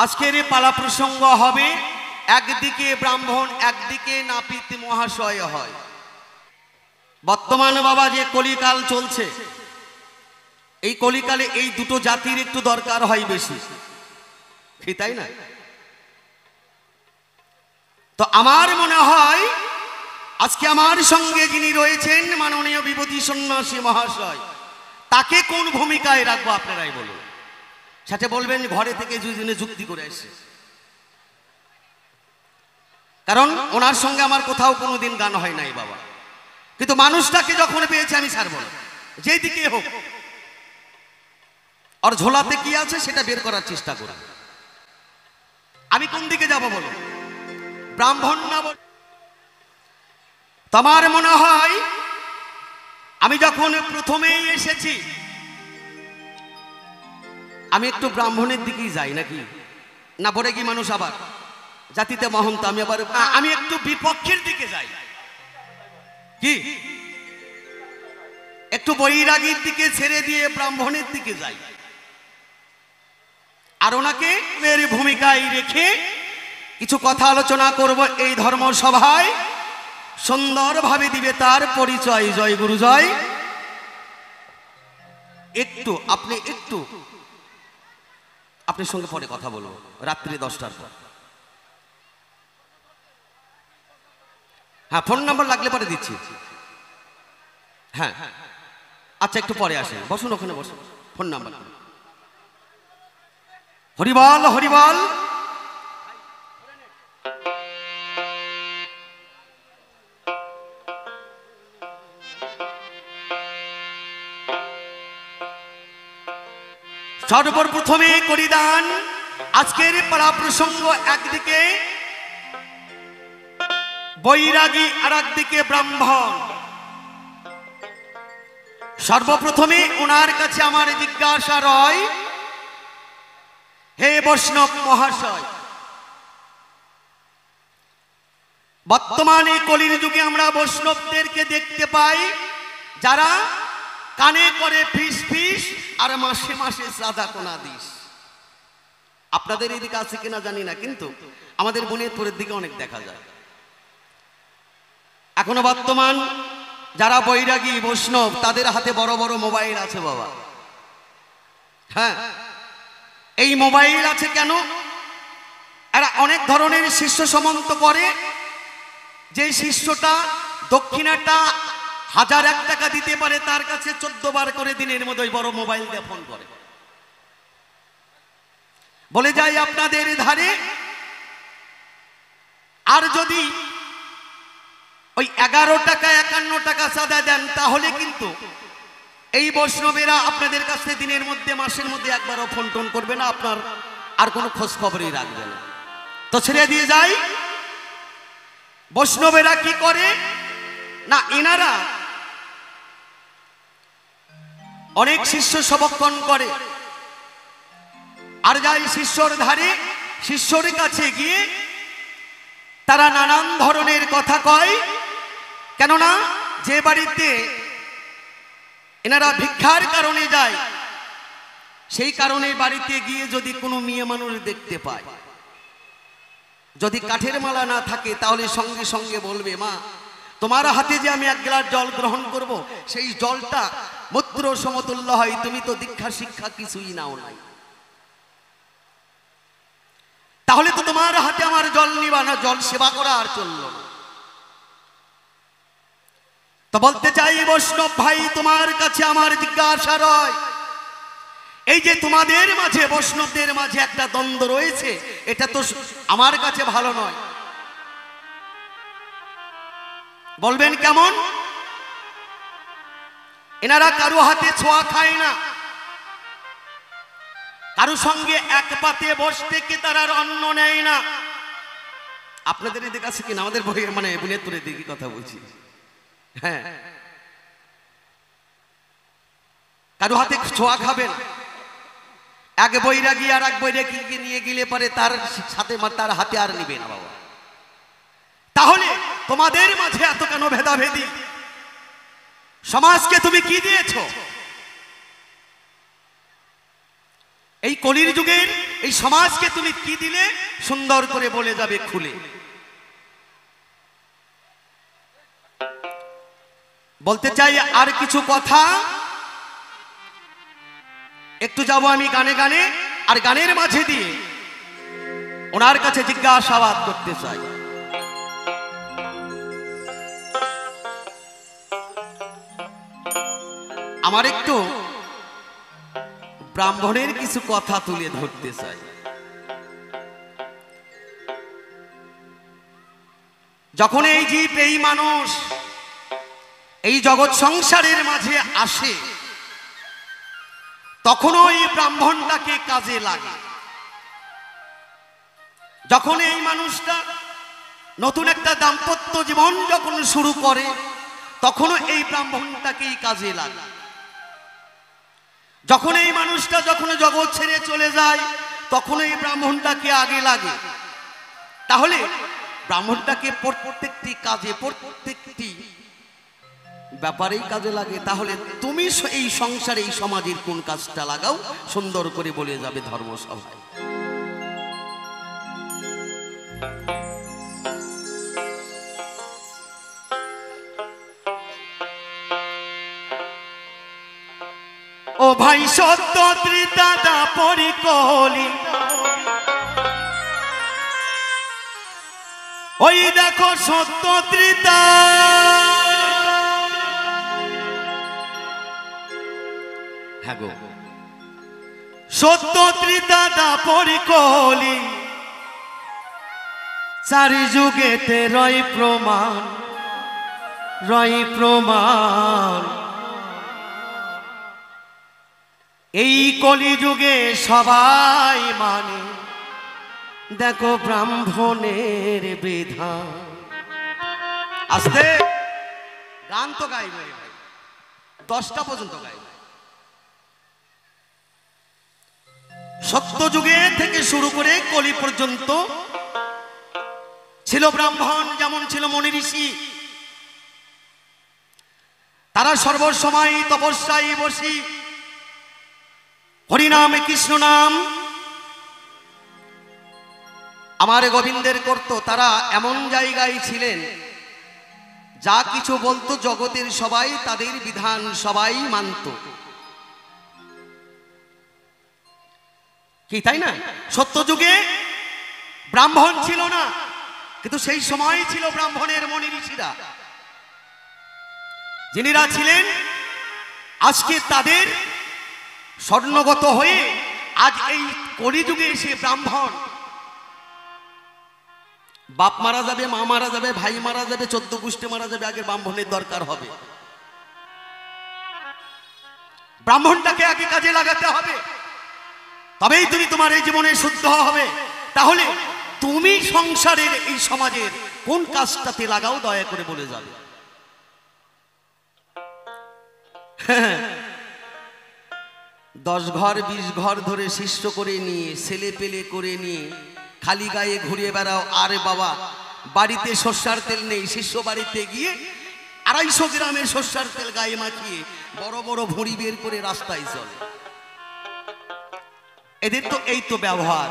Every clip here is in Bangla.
আজকের পালা প্রসঙ্গ হবে একদিকে ব্রাহ্মণ একদিকে নাপিত মহাশয় হয়। বর্তমান বাবা যে কলিকাল চলছে, এই কলিকালে এই দুটো জাতির একটু দরকার হয় বেশি, কি তাই না? তো আমার মনে হয় আজকে আমার সঙ্গে যিনি রয়েছেন মাননীয় বিভূতি সন্ন্যাসী মহাশয়, তাকে কোন ভূমিকায় রাখবো আপনারাই বলুন। সাথে বলবেন ঘরে থেকে দুজনে যুক্তি করে আসছে, কারণ ওনার সঙ্গে আমার কোথাও কোনোদিন গান হয় নাই বাবা, কিন্তু মানুষটাকে যখন পেয়েছে আমি ছাড়বো না, যেই দিকে হোক। আর ঝোলাতে কি আছে সেটা বের করার চেষ্টা করব। আমি কোন দিকে যাব বলো, ব্রাহ্মণ না বল? তোমার মনে হয় আমি যখন প্রথমেই এসেছি আমি একটু ব্রাহ্মণের দিকেই যাই নাকি না? পরে কি মানুষ আবার জাতিতে মহন্ত, আমি একটু বিপক্ষের দিকে যাই কি, একটু বৈরাগীর দিকে ছেড়ে দিয়ে ব্রাহ্মণের দিকে যাই, আর ওনাকে এর ভূমিকায় রেখে কিছু কথা আলোচনা করব এই ধর্ম সভায়। সুন্দরভাবে দিবে তার পরিচয়। জয় গুরু জয়। একটু আপনার সঙ্গে পরে কথা বলবো রাত্রি 10টার পর। হ্যাঁ, ফোন নাম্বার লাগলে পরে দিচ্ছি। হ্যাঁ আচ্ছা, একটু পরে আসেন, বসুন ওখানে বসুন, ফোন নাম্বার। হরিবল হরিবল। সর্বপ্রথমে করিদান আজকের পালা প্রসঙ্গ, একদিকে বৈরাগী আর একদিকে ব্রাহ্মণ। সর্বপ্রথমে ওনার কাছে আমার জিজ্ঞাসা রয়, হে বৈষ্ণব মহাশয়, বর্তমানে কলির যুগে আমরা বৈষ্ণবদেরকে দেখতে পাই যারা কানে করে ফিস ফিস আর মাসে মাসে সাদা কোনা দিস। আপনাদের এদিকে আছে কিনা জানি না, কিন্তু আমাদের বনিয়াদপুরের দিকে অনেক দেখা যায়। এখনো বর্তমান যারা বৈরাগী বৈষ্ণব তাদের হাতে বড় বড় মোবাইল আছে বাবা। হ্যাঁ, এই মোবাইল আছে কেন? এরা অনেক ধরনের শিষ্য সমন্ত করে, যে শিষ্যটা দক্ষিণাটা 1001 টাকা দিতে পারে তার কাছে 14 বার করে দিনের মধ্যে ওই বড় মোবাইল দিয়ে ফোন করে, বলে যায় আপনাদের ধারে। আর যদি ওই 11 টাকা 51 টাকা চাঁদা দেন তাহলে কিন্তু এই বৈষ্ণবেরা আপনাদের কাছে দিনের মধ্যে মাসের মধ্যে একবারও ফোন টোন করবে না, আপনার আর কোনো খোঁজ খবরই রাখবে না। তো ছেড়ে দিয়ে যায়। বৈষ্ণবেরা কি করে না, এনারা অনেক শিষ্য সমক্ষণ করে, আর যাই শিষ্যর ধারে, শিষ্যর কাছে গিয়ে তারা নানান ধরনের কথা কয়। কেননা যে বাড়িতে এনারা ভিক্ষার কারণে যায়, সেই কারণে বাড়িতে গিয়ে যদি কোনো মেয়ে মানুষ দেখতে পায়, যদি কাঠের মালা না থাকে তাহলে সঙ্গে সঙ্গে বলবে, মা তোমার হাতে যে আমি 1 গ্লাস জল গ্রহণ করব, সেই জলটা মূত্র সমতুল্য হয়, তুমি তো দীক্ষা শিক্ষা কিছুই নাও নাই, তাহলে তো তোমার হাতে আমার জল নিবা না, জল সেবা করা আর চলল না। তো বলতে চাই বৈষ্ণব ভাই, তোমার কাছে আমার জিজ্ঞাসা রয়, এই যে তোমাদের মাঝে বৈষ্ণবদের মাঝে একটা দ্বন্দ্ব রয়েছে, এটা তো আমার কাছে ভালো নয়। বলবেন কেমন? এনারা কারো হাতে ছোঁয়া খায় না, কারো সঙ্গে এক পাতে বসতে কি তারা অন্ন নেয় না। আপনাদের এদিকে আছে কিনা? আমাদের মানে বুনিয়াদপুরের দিকে কথা বলছি। হ্যাঁ, কারো হাতে ছোঁয়া খাবেন। এক বৈরাগী আর এক বৈরাগীকে নিয়ে গেলে পারে তার সাথে তার হাতে আর নিবে না বাবা। তাহলে তোমাদের মাঝে এত কেন ভেদাভেদি? সমাজকে তুমি কি দিয়েছ? এই কলির যুগের এই সমাজকে তুমি কি দিলে সুন্দর করে বলে যাবে খুলে। বলতে চাই আর কিছু কথা, একটু যাব আমি গানে গানে, আর গানের মাঝে দিয়ে ওনার কাছে জিজ্ঞাসাবাদ করতে চাই। আমার একটু ব্রাহ্মণের কিছু কথা তুলে ধরতে চাই। যখন এই জীব, এই মানুষ এই জগৎ সংসারের মাঝে আসে, তখনও এই ব্রাহ্মণটাকে কাজে লাগে। যখন এই মানুষটা নতুন একটা দাম্পত্য জীবন যখন শুরু করে, তখনও এই ব্রাহ্মণটাকেই কাজে লাগে। যখন এই মানুষটা যখন জগৎ ছেড়ে চলে যায়, তখন এই ব্রাহ্মণটাকে আগে লাগে। তাহলে ব্রাহ্মণটাকে প্রত্যেকটি কাজে, প্রত্যেকটি ব্যাপারেই কাজে লাগে। তাহলে তুমি এই সংসারে, এই সমাজের কোন কাজটা লাগাও, সুন্দর করে বলে যাবে ধর্মসভায়। ও ভাই সত্য ত্রিদাদা পরিকলি, ওই দেখো সত্য ত্রিতা, হ্যাঁ গো সত্য ত্রিদাদা পরিকলি, চারি যুগেতে রয় প্রমাণ, রয় প্রমাণ। এই কলিযুগে সবাই মানে দেখো ব্রাহ্মণের বিধান। আস্তে গান তো গাইবে, 10টা পর্যন্ত গাইবে। সত্য যুগে থেকে শুরু করে কলি পর্যন্ত ছিল ব্রাহ্মণ, যেমন ছিল মুনি ঋষি। তারা সর্বসময় তপস্যায় বসি হরিনামে, কৃষ্ণ নাম আমার গোবিন্দের করত। তারা এমন জায়গায় ছিলেন, যা কিছু বলতো জগতের সবাই তাদের বিধান সবাই মানত। কি তাই না? সত্য যুগে ব্রাহ্মণ ছিল না, কিন্তু সেই সময় ছিল ব্রাহ্মণের মুনি ঋষিরা, যিনিরা ছিলেন আজকে তাদের স্বর্ণগত হয়ে আজ এই কলিযুগে এসে ব্রাহ্মণ, বাপ মারা যাবে, মা মারা যাবে, ভাই মারা যাবে, 14 গোষ্ঠী মারা যাবে, আগে ব্রাহ্মণের দরকার হবে। ব্রাহ্মণটাকে আগে কাজে লাগাতে হবে, তবেই তুমি তোমার এই জীবনে শুদ্ধ হবে। তাহলে তুমি সংসারের, এই সমাজের কোন কাজটাতে লাগাও, দয়া করে বলে যাবে। 10 ঘর 20 ঘর ধরে শিষ্য করে নিয়ে, ছেলে পেলে করে নিয়ে খালি গায়ে ঘুরে বেড়াও। আরে বাবা, বাড়িতে সর্ষার তেল নেই, শিষ্য বাড়িতে গিয়ে 250 গ্রামের সর্ষার তেল গায়ে মাখিয়ে বড় বড় ভুঁড়ি বের করে রাস্তায় চলে। এদের তো এই তো ব্যবহার।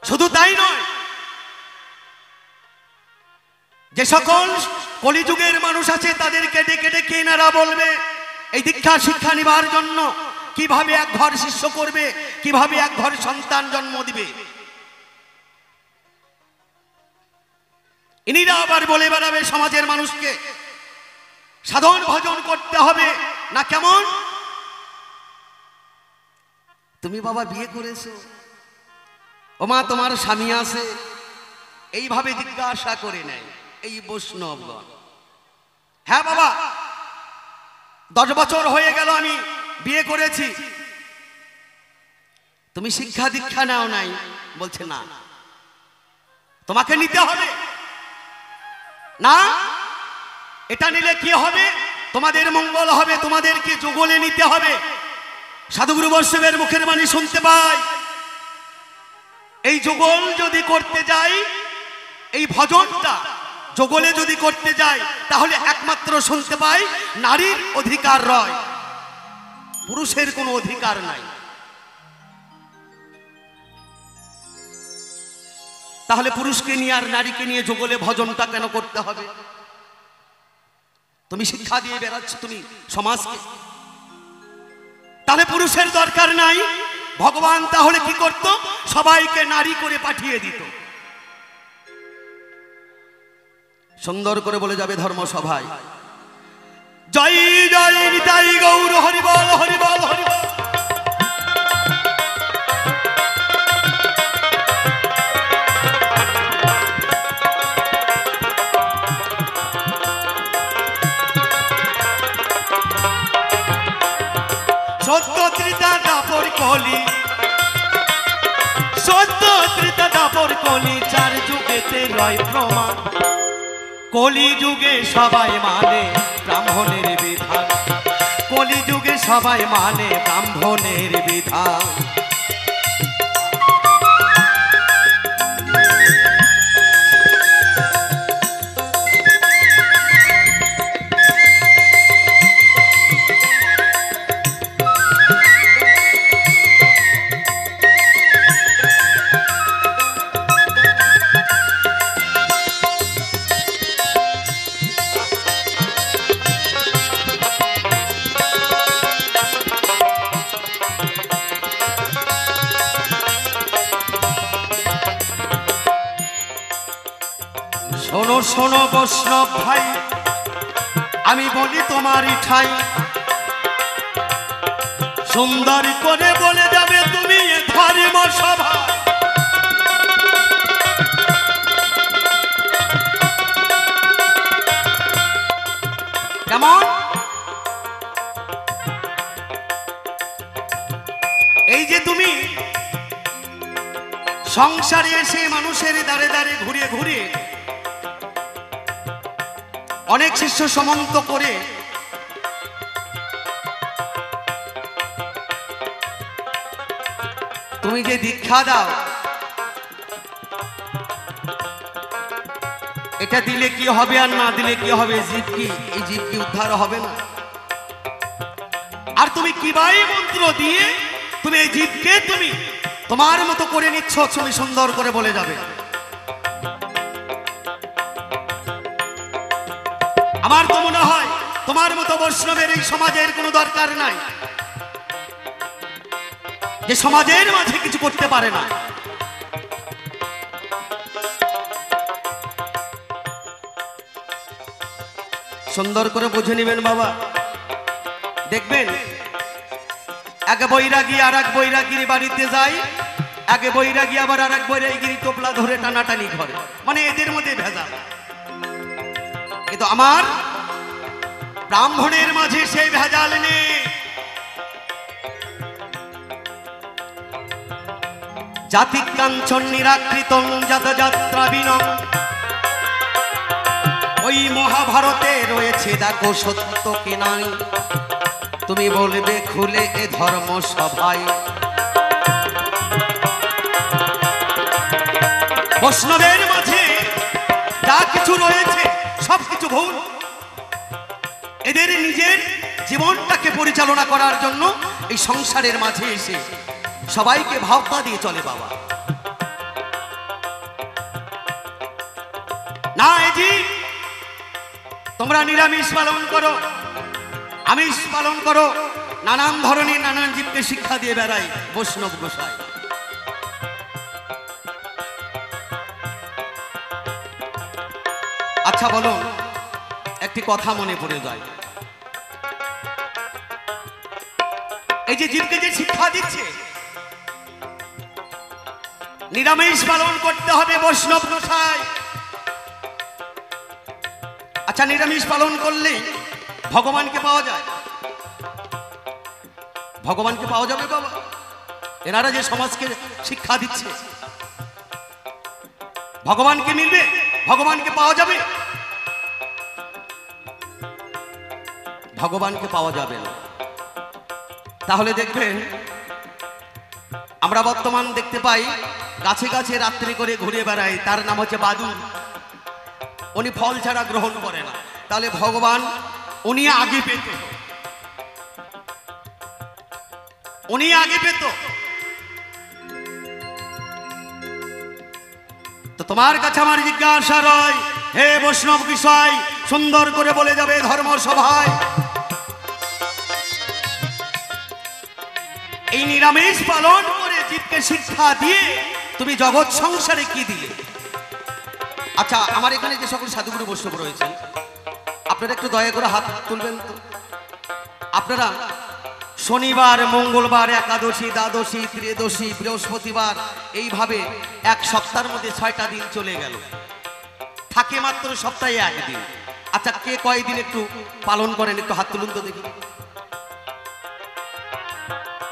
শুধু তাই নয়, যে সকল কলিযুগের মানুষ আছে তাদেরকে ডেকে ডেকে এনারা বলবে এই দীক্ষা শিক্ষা নিবার জন্য কিভাবে এক ঘর শিষ্য করবে, কিভাবে এক ঘর সন্তান জন্ম দিবে। ইনিরা আবার বলে বেড়াবে সমাজের মানুষকে সাধন ভজন করতে হবে না। কেমন? তুমি বাবা বিয়ে করেছো, ও মা তোমার স্বামী আছে, এইভাবে জিজ্ঞাসা করে নেয় এই বৈষ্ণবগণ। হ্যাঁ বাবা, 10 বছর হয়ে গেল আমি বিয়ে করেছি, তুমি শিক্ষা দীক্ষা নাও নাই? বলছে না, তোমাকে নিতে হবে না। এটা নিলে কি হবে? তোমাদের মঙ্গল হবে, তোমাদেরকে যুগলে নিতে হবে। সাধুগুরু বৈষ্ণবের মুখের বাণী শুনতে পাই, এই যুগল যদি করতে যাই, এই ভজনটা যুগলে যদি করতে যাই, তাহলে একমাত্র শুনতে পাই নারীর অধিকার রয়। পুরুষের কোনো অধিকার নাই। তাহলে পুরুষকে নিয়ে আর নারীকে নিয়ে যুগলে ভজনটা কেন করতে হবে? তুমি শিক্ষা দিয়ে বেড়াচ্ছ তুমি সমাজকে, তাহলে পুরুষের দরকার নাই। ভগবান তাহলে কি করত? সবাইকে নারী করে পাঠিয়ে দিত। সুন্দর করে বলে যাবে ধর্মসভায়, জয় জয় নিতাই গৌর হরিবল হরিবল হরিবল। সত্য ত্রিতা দাপর কলি, সত্য ত্রিতা দাপর কলি, চার যুগেতে রয় প্রমাণ। কলি যুগে সবাই মানে ব্রাহ্মণের বিধান, কলি যুগে সবাই মানে ব্রাহ্মণের বিধান। শোনো শোনো বৈষ্ণব ভাই, আমি বলি তোমারই ঠাই, সুন্দর করে বলে যাবে তুমি ধর্ম সভা। কেমন? এই যে তুমি সংসারে এসে মানুষের দ্বারে দ্বারে ঘুরে ঘুরে অনেক শিষ্য সমন্ত করে তুমি যে দীক্ষা দাও, এটা দিলে কি হবে আর না দিলে কি হবে? জীব কি, এই জীব কি উদ্ধার হবে না? আর তুমি কিভাবে মন্ত্র দিয়ে তুমি এই জীবকে তুমি তোমার মতো করে নিচ্ছ, তুমি সুন্দর করে বলে যাবে। আমার তো মনে হয় তোমার মতো বৈষ্ণবের এই সমাজের কোনো দরকার নাই, যে সমাজের মাঝে কিছু করতে পারে না। সুন্দর করে বুঝে নেবেন বাবা, দেখবেন এক বৈরাগী আর এক বৈরাগীর বাড়িতে যায়, এক বৈরাগী আবার আর এক বৈরাগীর টোপলা ধরে টানাটানি করে, মানে এদের মধ্যে ভেজাল। কিন্তু আমার ব্রাহ্মণের মাঝে সেই ভেজাল নেই। জাতি কাঞ্চন নিরাকৃতং যাত্রা বিনং, ওই মহাভারতে রয়েছে দেখো সত্য কি নাই। তুমি বলবে খুলে এ ধর্ম সভায়, বৈষ্ণবের মাঝে যা কিছু রয়েছে সবকিছু ভুল। এদের নিজের জীবনটাকে পরিচালনা করার জন্য এই সংসারের মাঝে এসে সবাইকে ভাবনা দিয়ে চলে বাবা। না এজি তোমরা নিরামিষ পালন করো, আমিষ পালন করো, নানান ধরনের নানান জীবকে শিক্ষা দিয়ে বেড়াই বৈষ্ণব গোসাই। আচ্ছা বলো, একটি কথা মনে পড়ে যায়, এই যে জীবকে যে শিক্ষা দিচ্ছে নিরামিষ পালন করতে হবে বৈষ্ণব গোসাই। আচ্ছা নিরামিষ পালন করলে ভগবানকে পাওয়া যায়? ভগবানকে পাওয়া যাবে বাবা? এনারা যে সমাজকে শিক্ষা দিচ্ছে ভগবানকে মিলবে, ভগবানকে পাওয়া যাবে? ভগবানকে পাওয়া যাবে না। তাহলে দেখবেন আমরা বর্তমান দেখতে পাই গাছে গাছে রাত্রি করে ঘুরে বেড়ায়, তার নাম হচ্ছে বাদুর। উনি ফল ছাড়া গ্রহণ করে না। তাহলে ভগবান উনি আগে পেত, উনি আগে পেত। তো তোমার কাছে আমার জিজ্ঞাসা রয়, হে বৈষ্ণব বিষয় সুন্দর করে বলে যাবে ধর্ম সভায়, এই নিরামিষ পালন করে জীবকে শিক্ষা দিয়ে তুমি জগৎ সংসারে কি দিলে? আচ্ছা, আমার এখানে যে সকল সাধুগুরু বৈষ্ণব রয়েছেন, আপনারা একটু দয়া করে হাত তুলবেন তো। আপনারা শনিবার, মঙ্গলবার, একাদশী, দ্বাদশী, ত্রয়োদশী, বৃহস্পতিবার, এইভাবে এক সপ্তাহের মধ্যে 6টা দিন চলে গেল, থাকে মাত্র সপ্তাহে একদিন। আচ্ছা, কে কয়দিন একটু পালন করেন? একটু হাত তুলুন তো দেখি।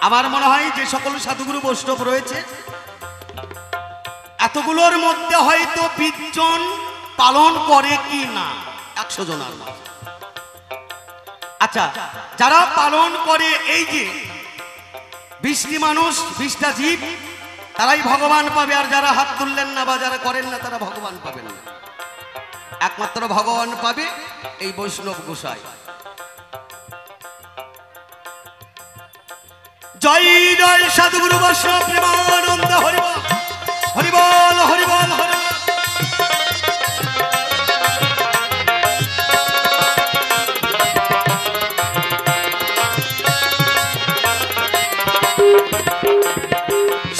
আমার মনে হয় যে সকল সাধুগুরু বৈষ্ণব রয়েছে, এতগুলোর মধ্যে হয়তো 20 জন পালন করে কি না 100 জনের মধ্যে। আচ্ছা, যারা পালন করে, এই যে 20টি মানুষ, 20টা জীব, তারাই ভগবান পাবে। আর যারা হাত তুললেন না বা যারা করেন না, তারা ভগবান পাবেন না। একমাত্র ভগবান পাবে এই বৈষ্ণব গোসাই। জয় জয় সাধুগুরু বৈষ্ণব প্রেমানন্দ, হরিবল হরিবল হরিবল হরিবল।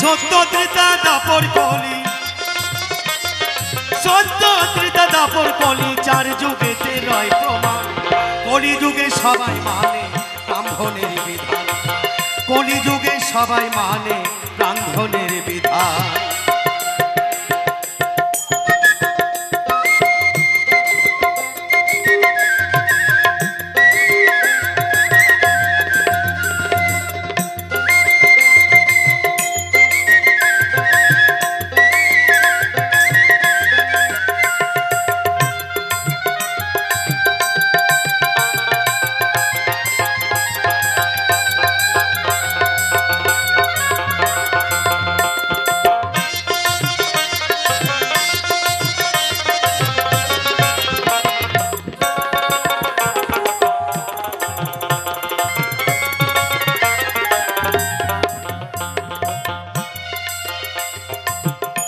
সত্য ত্রিতা দাপর কলি, সত্য ত্রিতা দাপর কলি, 4 যুগেতে রয় প্রমাণ। কলি যুগে সবাই মানে ব্রাহ্মণের বিধান, কলি যুগে সবাই মানে ব্রাহ্মণের বিধান।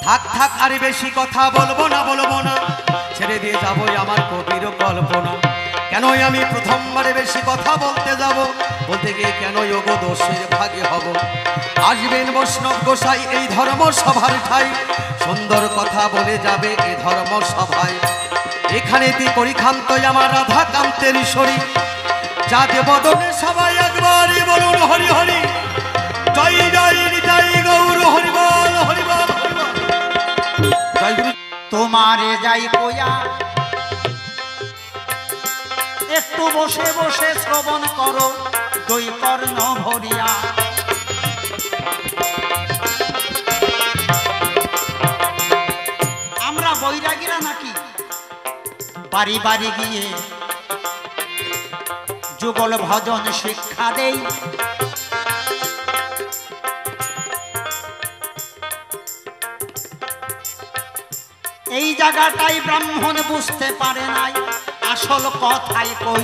থাক থাক, আরে বেশি কথা বলবো না, বলবো না, ছেড়ে দিয়ে যাবো আমার কবির কল্পনা। কেনই আমি প্রথমবারে বেশি কথা বলতে যাব, বলতে গিয়ে কেনই ওগো দোষের ভাগে হব। আসবেন বৈষ্ণব গোসাই এই ধর্ম সভার ঠাই, সুন্দর কথা বলে যাবে এই ধর্ম সভায়। এখানেতে পরিখান্ত আমার রাধা কান্তের শরী, যাতে বদনে সবাই একবারই বলুন হরি হরি। জয় জয় নিতাই গৌর, হরিবল হরিবল হরিবল। জয় গুরু। তোমারে যাই কইয়া একটু বসে বসে শ্রবণ করো, দুই কর্ণ ভরিয়া। আমরা বৈরাগীরা নাকি বাড়ি বাড়ি গিয়ে যুগল ভজন শিক্ষা দেই। এই জায়গাটাই ব্রাহ্মণ বুঝতে পারে নাই, আসল কথাই কই।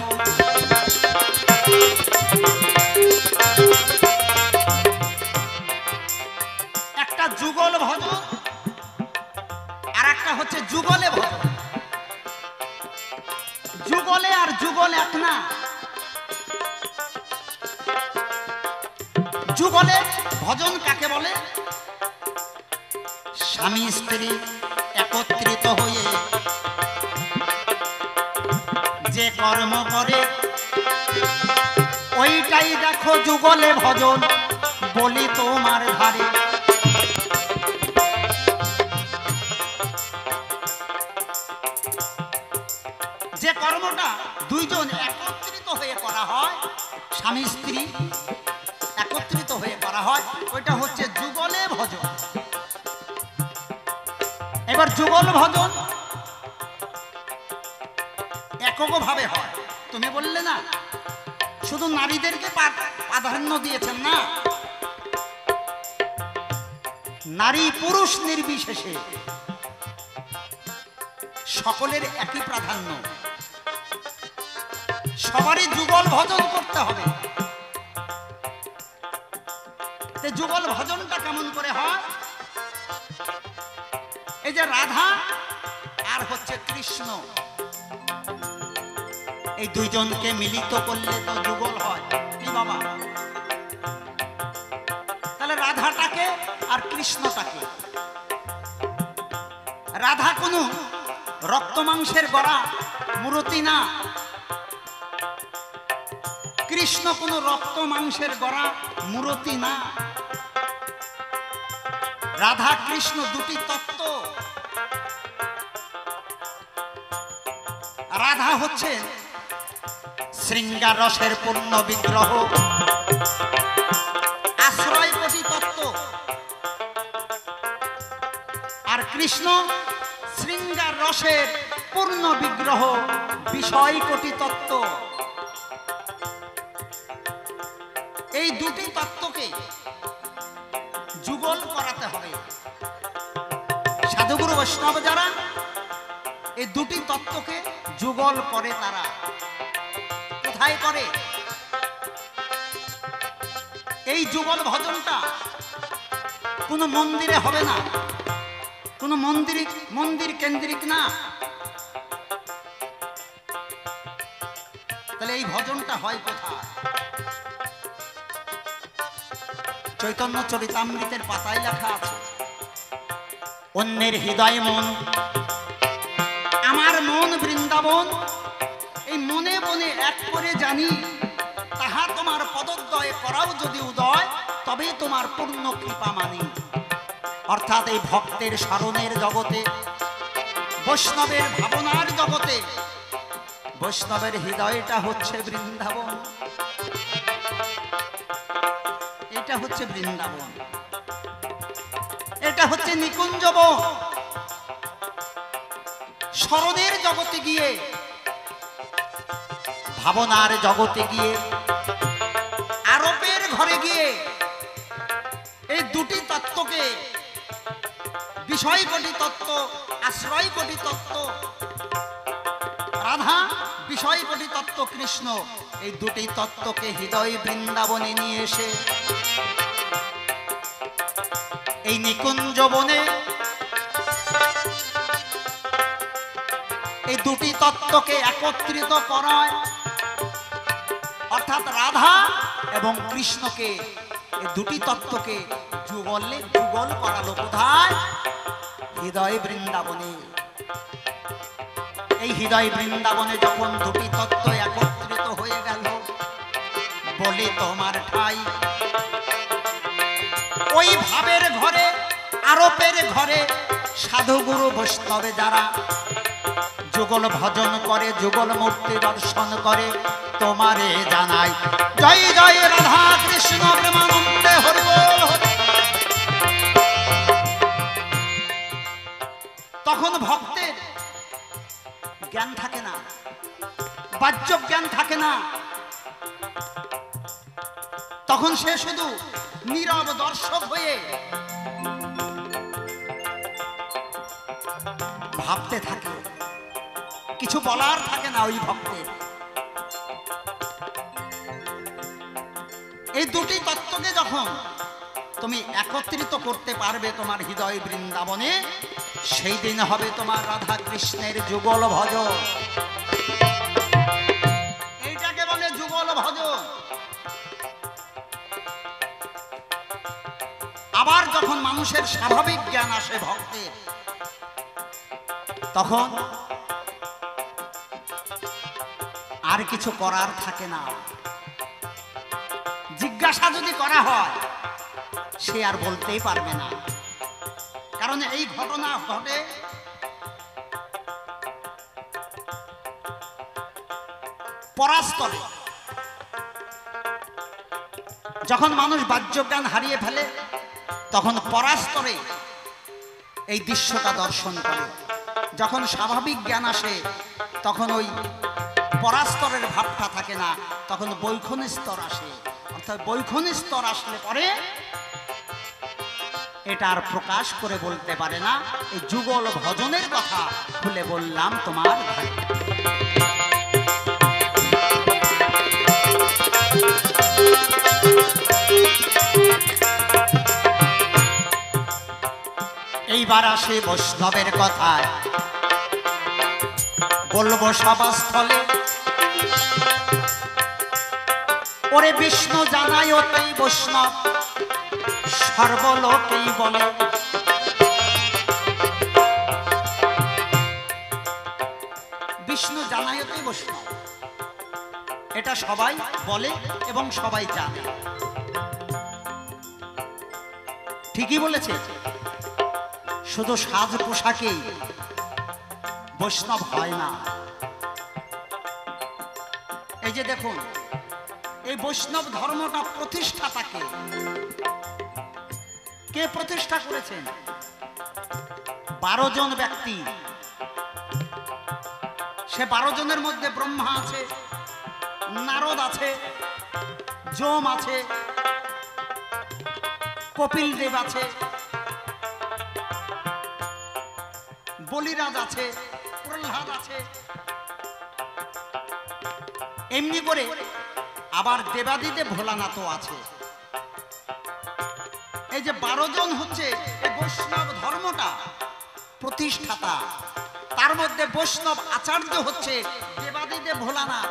একটা যুগল ভজন আর একটা হচ্ছে যুগলে ভজন। যুগলে আর যুগল এক না। যুগলে ভজন কাকে বলে? স্বামী স্ত্রী একত্রিত হয়ে যে কর্ম করে, ওইটাই দেখো যুগলে ভজন। বলি তোমার ধারে যে কর্মটা দুইজন একত্রিত হয়ে করা হয়, স্বামী স্ত্রী একত্রিত হয়ে করা হয়, ওইটা হচ্ছে যুগলে ভজন। এবার যুগল ভজন এককভাবে হয়। তুমি বললে না শুধু নারীদেরকে প্রাধান্য দিয়েছেন, না, নারী পুরুষ নির্বিশেষে সকলের একই প্রাধান্য। সবারই যুগল ভজন করতে হবে। যুগল ভজনটা কেমন করে হয়? এই যে রাধা আর হচ্ছে কৃষ্ণ, এই দুইজনকে মিলিত করলে তো যুগল হয়। কি বাবা? তাহলে রাধাটাকে আর কৃষ্ণটাকে, রাধা কোনো রক্ত মাংসের গড়া মূর্তি না, কৃষ্ণ কোনো রক্ত মাংসের গড়া মূর্তি না। রাধা কৃষ্ণ দুটি তত্ত্ব। রাধা হচ্ছে শৃঙ্গার রসের পূর্ণ বিগ্রহ, আশ্রয় কোটি তত্ত্ব। আর কৃষ্ণ শৃঙ্গার রসের পূর্ণ বিগ্রহ, বিষয় কোটি তত্ত্ব। এই দুটি তত্ত্বকে যুগল করাতে হবে। সাধুগুরু বৈষ্ণব যারা এই দুটি তত্ত্বকে যুগল করে, তারা কোথায় করে? এই যুগল ভজনটা কোনো মন্দিরে হবে না, কোনো মন্দির কেন্দ্রিক না। তাহলে এই ভজনটা হয় কোথায়? চৈতন্য চরিতামৃতের পাতায় লেখা আছে, অন্যের হৃদয় মন, আমার মন বৃন্দাবন। এই মনে মনে এক করে জানি, তাহা তোমার পদোদয়ে করাও যদি উদয়, তবে তোমার পূর্ণ কৃপা মানি। অর্থাৎ এই ভক্তের স্মরণের জগতে, বৈষ্ণবের ভাবনার জগতে, বৈষ্ণবের হৃদয়টা হচ্ছে বৃন্দাবন। এটা হচ্ছে বৃন্দাবন, এটা হচ্ছে নিকুঞ্জ বন। স্মরণের জগতে গিয়ে, ভাবনার জগতে গিয়ে, আরোপের ঘরে গিয়ে এই দুটি তত্ত্বকে, বিষয় কোটি তত্ত্ব, আশ্রয় কোটি তত্ত্ব, রাধা বিষয় কোটি তত্ত্ব, কৃষ্ণ এই দুটি তত্ত্বকে হৃদয় বৃন্দাবনে নিয়ে এসে এই নিকুঞ্জ বনে এই দুটি তত্ত্বকে একত্রিত করায়। অর্থাৎ রাধা এবং কৃষ্ণকে, এই দুটি তত্ত্বকে যুগল করালো কোথায়? হৃদয় বৃন্দাবনে। এই হৃদয় বৃন্দাবনে যখন দুটি তত্ত্ব একত্রিত হয়ে গেল, বলে তোমার ঠাই ওই ভাবের ঘরে, আরোপের ঘরে সাধুগুরু বৈষ্ণবে যারা যুগল ভজন করে, যুগল মূর্তি দর্শন করে, তোমারে জানাই জয় জয় রাধা কৃষ্ণ প্রেমানন্দে হরি বল হরি। তখন ভক্তের জ্ঞান থাকে না, বাহ্য জ্ঞান থাকে না, তখন সে শুধু নীরব দর্শক হয়ে ভাবতে থাকে, কিছু বলার থাকে না ওই ভক্তের। এই দুটি তত্ত্বকে যখন তুমি একত্রিত করতে পারবে তোমার হৃদয় বৃন্দাবনে, সেই দিন হবে তোমার রাধা কৃষ্ণের যুগল ভজন। এইটাকে বলে যুগল ভজন। আবার যখন মানুষের স্বাভাবিক জ্ঞান আসে ভক্তের, তখন আর কিছু করার থাকে না। জিজ্ঞাসা যদি করা হয়, সে আর বলতেই পারবে না। কারণ এই ঘটনা ঘটে পরাস্তরে। যখন মানুষ বাহ্য জ্ঞান হারিয়ে ফেলে, তখন পরাস্তরে এই দৃশ্যটা দর্শন করে। যখন স্বাভাবিক জ্ঞান আসে, তখন ওই পরাস্তরের ভাবটা থাকে না, তখন বৈখনিক স্তর আসে। অর্থাৎ বৈখনিক স্তর আসলে পরে এটা আর প্রকাশ করে বলতে পারে না। এই যুগল ভজনের কথা খুলে বললাম তোমার ভাই। এইবার আসে বৈষ্ণবের কথায়, বলবো সভাস্থলে, ওরে বিষ্ণু জানাই ওতেই বৈষ্ণব সর্বলোকেই বলে। বিষ্ণু জানাই ওতেই বৈষ্ণব, এটা সবাই বলে এবং সবাই জানে। ঠিকই বলেছে, শুধু সাজ পোশাকেই বৈষ্ণব হয় না। এই যে দেখুন, এই বৈষ্ণব ধর্মটা প্রতিষ্ঠাতাকে কে প্রতিষ্ঠা করেছেন? 12 জন ব্যক্তি। সে 12 জনের মধ্যে ব্রহ্মা আছে, নারদ আছে, যম আছে, কপিল দেব আছে, বলিরাজ আছে, প্রহ্লাদ আছে। এমনি করে আবার দেবাদিদেব ভোলানাথও আছে। এই যে 12 জন হচ্ছে এই বৈষ্ণব ধর্মটা প্রতিষ্ঠাতা। তার মধ্যে বৈষ্ণব আচার্য হচ্ছে দেবাদিদেব ভোলানাথ।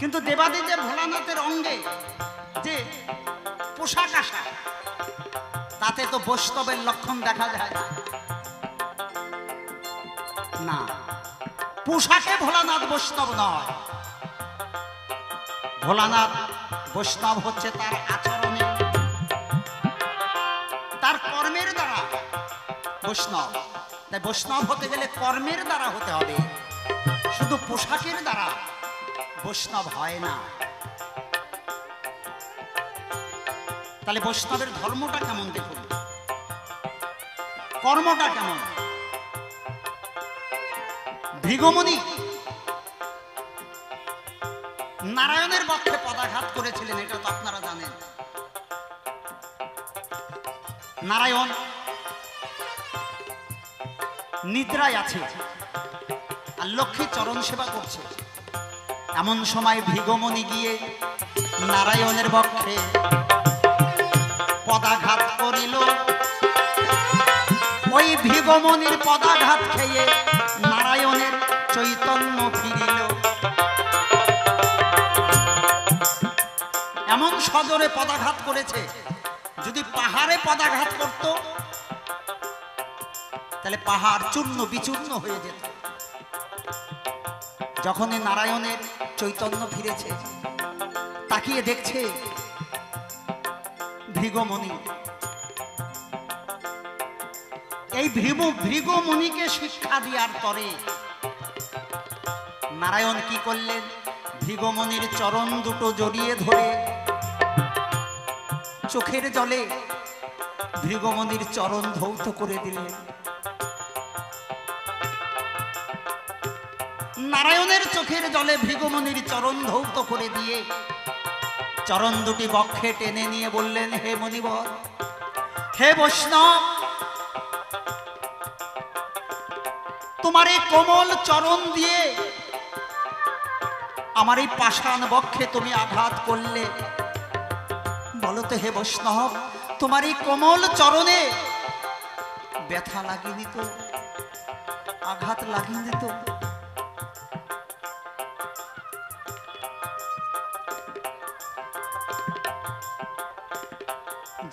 কিন্তু দেবাদিদেব ভোলানাথের অঙ্গে যে পোশাক আশাক, তাতে তো বৈষ্ণবের লক্ষণ দেখা যায় না। পোশাকে ভোলানাথ বৈষ্ণব নয়। ভোলানাথ বৈষ্ণব হচ্ছে তার আচরণে, তার কর্মের দ্বারা বৈষ্ণব। তাই বৈষ্ণব হতে গেলে কর্মের দ্বারা হতে হবে, শুধু পোশাকের দ্বারা বৈষ্ণব হয় না। তাহলে বৈষ্ণবের ধর্মটা কেমন দেখুন, কর্মটা কেমন। ভৃগুমুনি নারায়ণের বক্ষে পদাঘাত করেছিলেন, এটা তো আপনারা জানেন। নারায়ণ নিদ্রায় আছে আর লক্ষ্মী চরণ সেবা করছে। এমন সময় ভৃগুমুনি গিয়ে নারায়ণের বক্ষে পদাঘাত করিল। ওই ভৃগুমুনির পদাঘাত খেয়ে নারায়ণের চৈতন্য ফিরিল। এমন সজোরে পদাঘাত করেছে, যদি পাহাড়ে পদাঘাত করত তাহলে পাহাড় চূর্ণ বিচূর্ণ হয়ে যেত। যখনই নারায়ণের চৈতন্য ফিরেছে, তাকিয়ে দেখছে ভৃগুমুনি। এই ভৃগুমুনিকে শিক্ষা দেওয়ার পরে নারায়ণ কি করলেন? ভৃগুমুনির চরণ দুটো জড়িয়ে ধরে চোখের জলে ভৃগুমুনির চরণ ধৌত করে দিলেন। নারায়ণের চোখের জলে ভৃগুমুনির চরণ ধৌত করে দিয়ে চরণ দুটি বক্ষে টেনে নিয়ে বললেন, হে মুনিবর, হে বৈষ্ণব, তোমার এই কোমল চরণ দিয়ে আমার এই পাষাণ বক্ষে তুমি আঘাত করলে। বলো তো হে বৈষ্ণব, তোমার এই কোমল চরণে ব্যথা লাগেনি তো? আঘাত লাগেনি তো?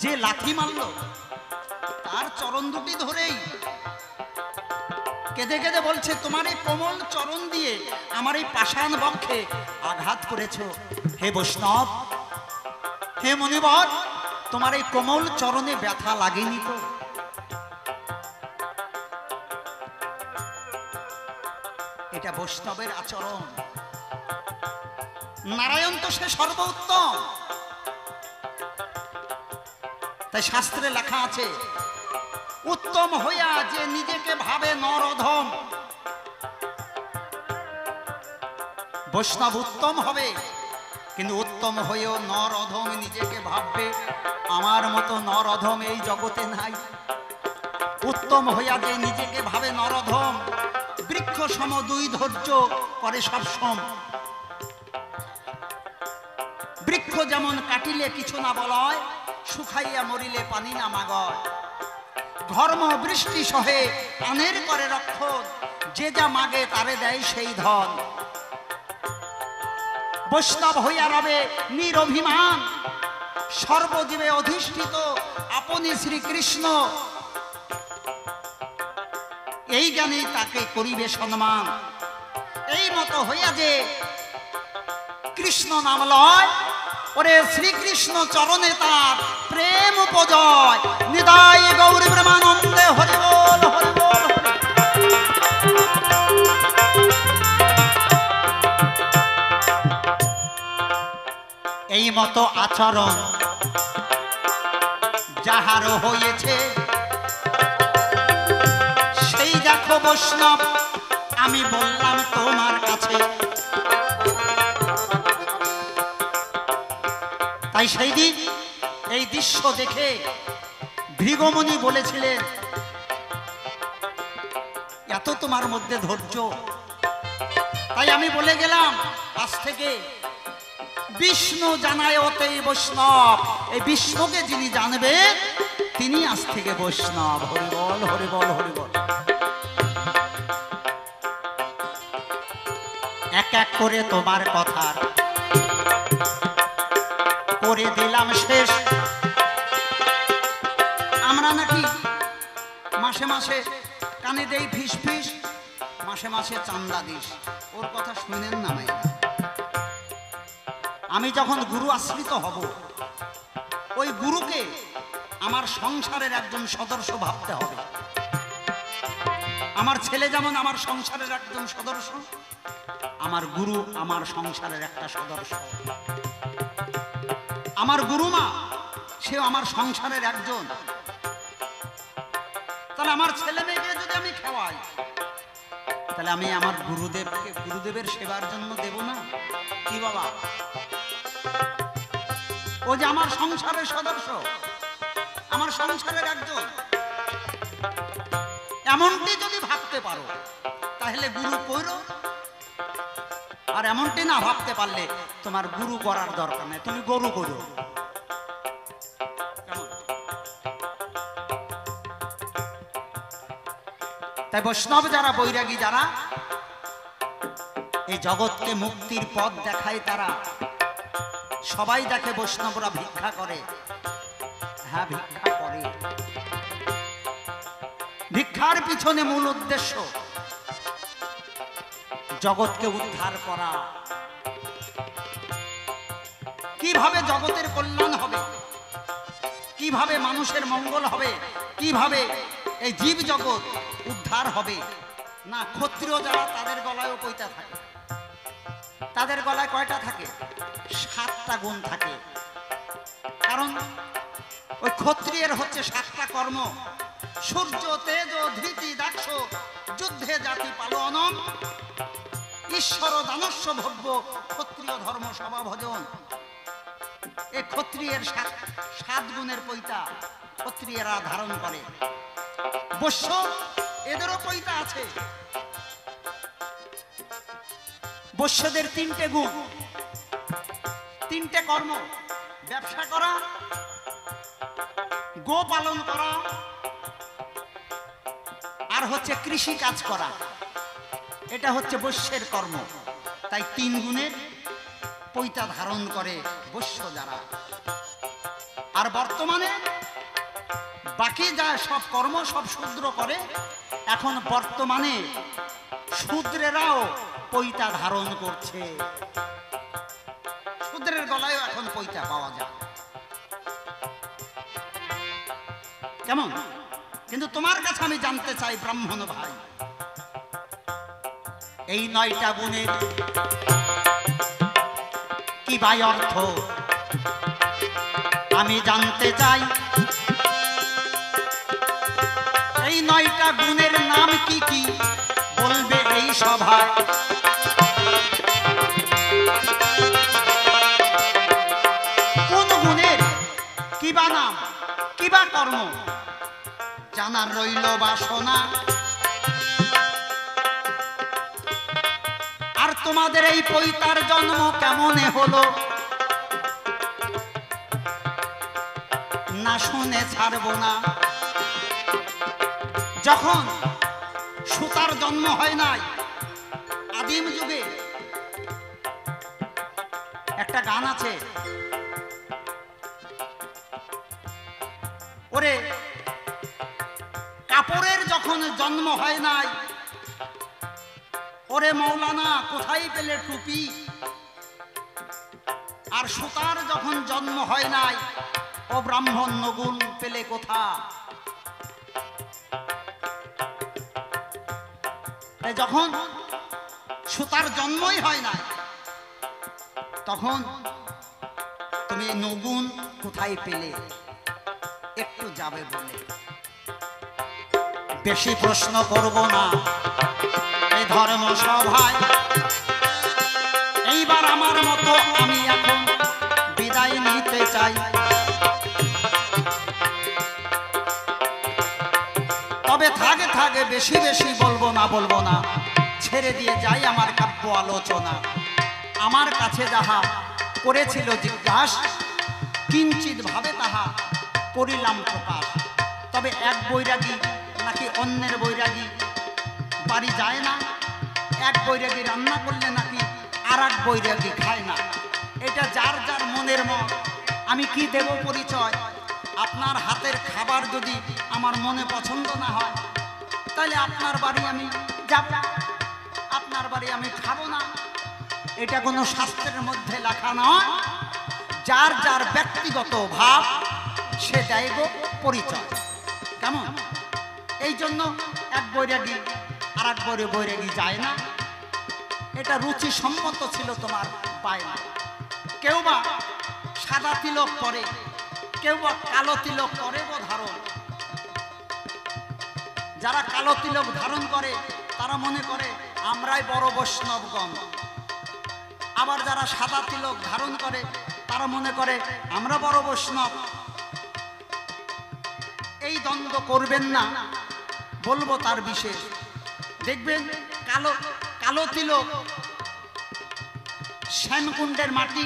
যে লাথি মারল তার চরণ দুটি ধরেই কেঁদে কেঁদে বলছে, তোমার এই কোমল চরণ দিয়ে আমার এই পাষাণ বক্ষে আঘাত করেছ। হে বৈষ্ণব, হে মুনিবর, তোমার এই কোমল চরণে ব্যথা লাগেনি তো? এটা বৈষ্ণবের আচরণ। নারায়ণ তো সে সর্বোত্তম। তাই শাস্ত্রে লেখা আছে, উত্তম হইয়া যে নিজেকে ভাবে নরধম। বৈষ্ণব উত্তম হবে, কিন্তু উত্তম হয়েও নরধম নিজেকে ভাববে। আমার মতো নরধম এই জগতে নাই। উত্তম হইয়া যে নিজেকে ভাবে নরধম, বৃক্ষ সম দুই ধৈর্য করে সব সম। বৃক্ষ যেমন কাটিলে কিছু না বলয়, শুকাইয়া মরিলে পানি না মাগয়। ঘর্ম বৃষ্টি সহে প্রাণের করে রক্ষণ, যে যা মাগে তারে দেয় সেই ধন। বৈষ্ণব হইয়া রবে নিরভিমান, সর্বজীবে অধিষ্ঠিত আপনি শ্রীকৃষ্ণ। এই জ্ঞানে তাকে করিবে সম্মান। এই মতো হইয়া যে কৃষ্ণ নাম লয়, ওরে শ্রীকৃষ্ণ চরণে তার প্রেম উপজয়। নিতাই গৌরী ব্রহ্মানন্দে হরি বল হরি বল। এই মতো আচরণ যাহার হয়েছে, সেই দেখো বৈষ্ণব আমি বললাম তোমার কাছে। তাই সেই দিন এই দৃশ্য দেখে ভৃগুমুনি বলেছিলেন, এত তোমার মধ্যে ধৈর্য। তাই আমি বলে গেলাম, আজ থেকে বিষ্ণু জানায় অতই বৈষ্ণব। এই বিষ্ণুকে যিনি জানবে তিনি আজ থেকে বৈষ্ণব। হরি বল হরি বল হরি বল। এক এক করে তোমার কথা করে দিলাম শেষ। আমরা নাকি মাসে মাসে কানে দেই ফিস ফিস, মাসে মাসে চান্দা দিস। ওর কথা শুনেন না ভাই। আমি যখন গুরু আশ্রিত হব, ওই গুরুকে আমার সংসারের একজন সদস্য ভাবতে হবে। আমার ছেলে যেমন আমার সংসারের একজন সদস্য, আমার গুরু আমার সংসারের একটা সদস্য। আমার গুরুমা সে আমার সংসারের একজন। তাহলে আমার ছেলে মেয়েকে যদি আমি খাওয়াই, তাহলে আমি আমার গুরুদেবকে গুরুদেবের সেবার জন্য দেব না কি বাবা? ও যে আমার সংসারের সদস্য, আমার সংসারের একজন, এমনটি যদি ভাবতে পারো তাহলে গুরু করো। আর এমনটি না ভাবতে পারলে তোমার গুরু করার দরকার নেই, তুমি গরু করো। তাই বৈষ্ণব যারা, বৈরাগী যারা এই জগৎকে মুক্তির পথ দেখায়, তারা সবাই দেখে বৈষ্ণবরা ভিক্ষা করে। হ্যাঁ, ভিক্ষা করে। ভিক্ষার পিছনে মূল উদ্দেশ্য জগৎকে উদ্ধার করা। কিভাবে জগতের কল্যাণ হবে, কিভাবে মানুষের মঙ্গল হবে, কিভাবে এই জীব জগৎ উদ্ধার হবে। না, ক্ষত্রিয় যারা তাদের গলায়ও পৈতা থাকে। তাদের গলায় কয়টা থাকে? 7টা গুণ থাকে। কারণ ওই ক্ষত্রিয়ের হচ্ছে 7টা কর্ম: সূর্য, তেজ, ধৃতি, দাক্ষ, যুদ্ধে জাতি পালনম, ঈশ্বর দানস্য ভব্য, ক্ষত্রিয় ধর্ম সভা ভজন। এই ক্ষত্রিয়ের 7 গুণের পৈতা ক্ষত্রিয়েরা ধারণ করে। বৈশ্য এদেরও পৈতা আছে। বৈশ্যদের 3টে গুণ, 3টে কর্ম: ব্যবসা করা, গো পালন করা, আর হচ্ছে কৃষি কাজ করা। এটা হচ্ছে বৈশ্যের কর্ম। তাই 3 গুণের পৈতা ধারণ করে বৈশ্য যারা। আর বর্তমানে বাকি যা সব কর্ম সব শূদ্র করে। এখন বর্তমানে শূদ্রেরাও পৈতা ধারণ করছে। শূদ্রের গলায়ও এখন পৈতা পাওয়া যায়। কেমন? কিন্তু তোমার কাছে আমি জানতে চাই ব্রাহ্মণ ভাই, এই 9টা গুণের কি ভাই অর্থ আমি জানতে চাই। এই 9টা গুণের নাম কি কি বলবে এই সভায়? কোন গুণের কিবা নাম, কিবা কর্ম জানার রইল বাসনা। আর তোমাদের এই পৈতার জন্ম কেমনে হলো, না শুনে ছাড়বো না। যখন সুতার জন্ম হয় নাই, আদিম যুগে একটা গান আছে, ওরে কাপড়ের যখন জন্ম হয় নাই, ওরে মৌলানা কোথায় পেলে টুপি, আর সুতার যখন জন্ম হয় নাই, ও ব্রাহ্মণ নগুন পেলে কোথা। যখন সুতার জন্মই হয় না, তখন তুমি নগুন কোথায় পেলে একটু যাবে বলে। বেশি প্রশ্ন করব না এই ধর্ম সভায়, এইবার আমার মতো আমি এখন বিদায় নিতে চাই। তবে থাকে থাকে বেশি বেশি বলবো না, ছেড়ে দিয়ে যাই আমার কাব্য আলোচনা। আমার কাছে যাহা করেছিল জিজ্ঞাসা, কিঞ্চিত ভাবে তাহা করিলাম প্রকাশ। তবে এক বৈরাগী নাকি অন্যের বৈরাগী বাড়ি যায় না, এক বৈরাগী রান্না করলে নাকি আর এক বৈরাগী খায় না। এটা যার যার মনের মত। আমি কি দেব পরিচয়? আপনার হাতের খাবার যদি আমার মনে পছন্দ না হয়, তাহলে আপনার বাড়ি আমি যাব, আপনার বাড়ি আমি খাবো না। এটা কোনো শাস্ত্রের মধ্যে লেখা নয়। যার যার ব্যক্তিগত ভাব সে দেয় পরিচয়। কেমন? এই জন্য এক বৈরাগী আর এক বৈরাগী যায় না। এটা রুচি সম্মত ছিল তোমার বায়না। কেউ বা সাদা তিলক করে, কেউ বা কালো তিলক করে ধারণ। যারা কালো তিলক ধারণ করে তারা মনে করে আমরাই বড় বৈষ্ণবগণ। আবার যারা সাদা তিলক ধারণ করে তারা মনে করে আমরা বড় বৈষ্ণব। এই দ্বন্দ্ব করবেন না, বলবো তার বিশেষ। দেখবেন কালো কালো তিলক শ্যামকুণ্ডের মাটি,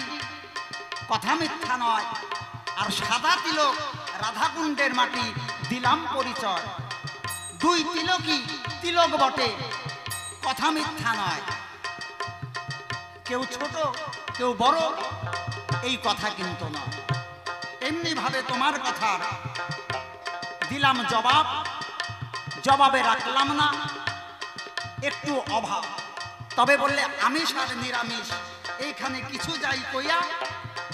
কথা মিথ্যা নয়। আর সাদা তিলক রাধাকুণ্ডের মাটি, দিলাম পরিচয়। দুই তিলকই তিলক বটে, কথা মিথ্যা নয়। কেউ ছোট কেউ বড়, এই কথা কিন্তু নয়। এমনি ভাবে তোমার কথা দিলাম জবাব, জবাবে রাখলাম না একটু অভাব। তবে বললে আমিষ আর নিরামিষ এইখানে কিছু যাই কইয়া,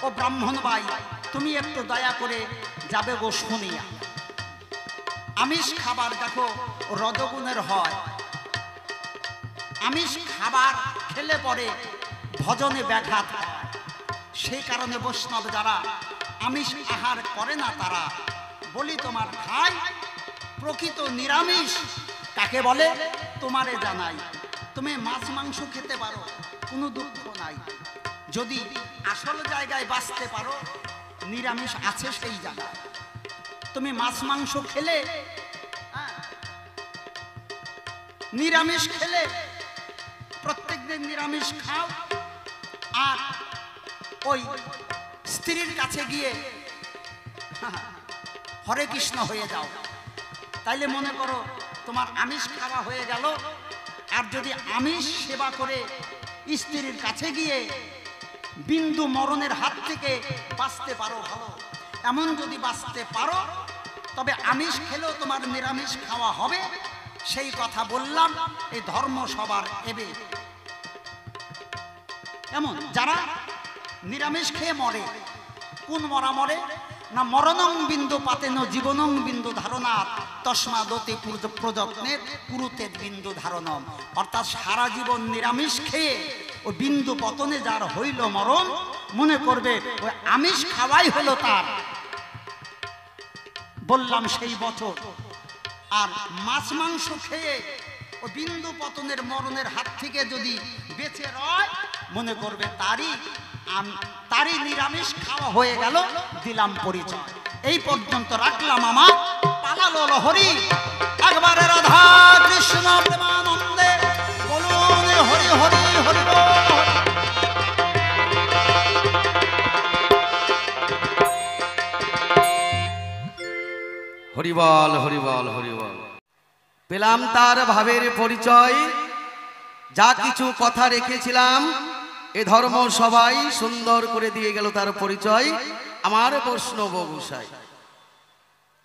ও ব্রাহ্মণ ভাই তুমি একটু দয়া করে যাবে গো শুনিয়া। আমিষ খাবার দেখো রজগুণের হয়। আমিষ খাবার খেলে পরে ভজনে ব্যাঘাত হয়। সেই কারণে বৈষ্ণব যারা আমিষ আহার করে না তারা বলি তোমার খায় প্রকৃত নিরামিষ কাকে বলে তোমারে জানাই। তুমি মাছ মাংস খেতে পারো, কোনো দুঃখ নাই। যদি আসল জায়গায় বাঁচতে পারো, নিরামিষ আছে সেই জায়গায়। তুমি মাছ মাংস খেলে, নিরামিষ খেলে প্রত্যেকদিন নিরামিষ খাও, আর ওই স্ত্রীর কাছে গিয়ে হরে কৃষ্ণ হয়ে যাও, তাইলে মনে করো তোমার আমিষ খাওয়া হয়ে গেল। আর যদি আমিষ সেবা করে স্ত্রীর কাছে গিয়ে বিন্দু মরণের হাত থেকে বাঁচতে পারো ভালো। এমন যদি বাঁচতে পারো তবে আমিষ খেলেও তোমার নিরামিষ খাওয়া হবে। সেই কথা বললাম এই ধর্ম সবার এবে। এমন যারা নিরামিষ খেয়ে মরে, কোন মরা মরে না, মরণং বিন্দু পাতেন জীবনং বিন্দু ধারণাৎ তস্মাদতি প্রযত্নের কুরুতে বিন্দু ধারণম। অর্থাৎ সারা জীবন নিরামিষ খেয়ে ওই বিন্দু পতনে যার হইল মরণ, মনে করবে ওই আমিষ খাওয়াই হলো তার। বললাম সেই বছর। আর মাছ মাংস খেয়ে ও বিন্দু পতনের মরণের হাত থেকে যদি বেঁচে রয়, মনে করবে তারই নিরামিষ খাওয়া হয়ে গেল, দিলাম পরিচয়। এই পর্যন্ত রাখলাম আমার পালালো লহরি। একবারে রাধা কৃষ্ণ প্রেমানন্দে বলুন হরি হরি হরি বল। হরিবল হরিবল হরিবল। পেলাম তার ভাবের পরিচয়, যা কিছু কথা রেখেছিলাম এ ধর্ম সবাই সুন্দর করে দিয়ে গেল তার পরিচয়, আমার বৈষ্ণব গোসাই।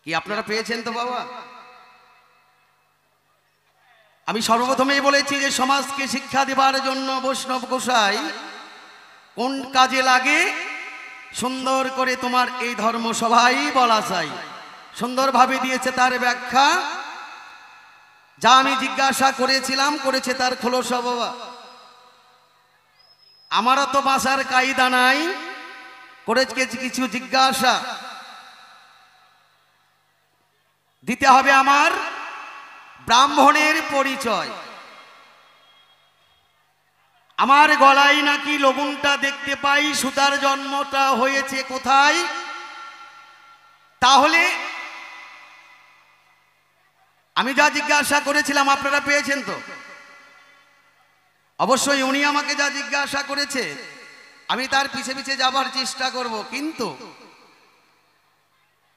কি আপনারা পেয়েছেন তো বাবা? আমি সর্বপ্রথমেই বলেছি যে সমাজকে শিক্ষা দেবার জন্য বৈষ্ণব গোসাই কোন কাজে লাগে সুন্দর করে তোমার এই ধর্ম সভাই বলা চাই। সুন্দরভাবে দিয়েছে তার ব্যাখ্যা, যা আমি জিজ্ঞাসা করেছিলাম করেছে তার খোলসা বাবা। আমারও তো বাঁচার কায়দা নাই, করেছে কিছু জিজ্ঞাসা দিতে হবে আমার ব্রাহ্মণের পরিচয়। আমার গলায় নাকি লবণটা দেখতে পাই, সুতার জন্মটা হয়েছে কোথায়? তাহলে আমি যা জিজ্ঞাসা করেছিলাম আপনারা পেয়েছেন তো? অবশ্যই উনি আমাকে যা জিজ্ঞাসা করেছে আমি তার পিছে পিছে যাবার চেষ্টা করব, কিন্তু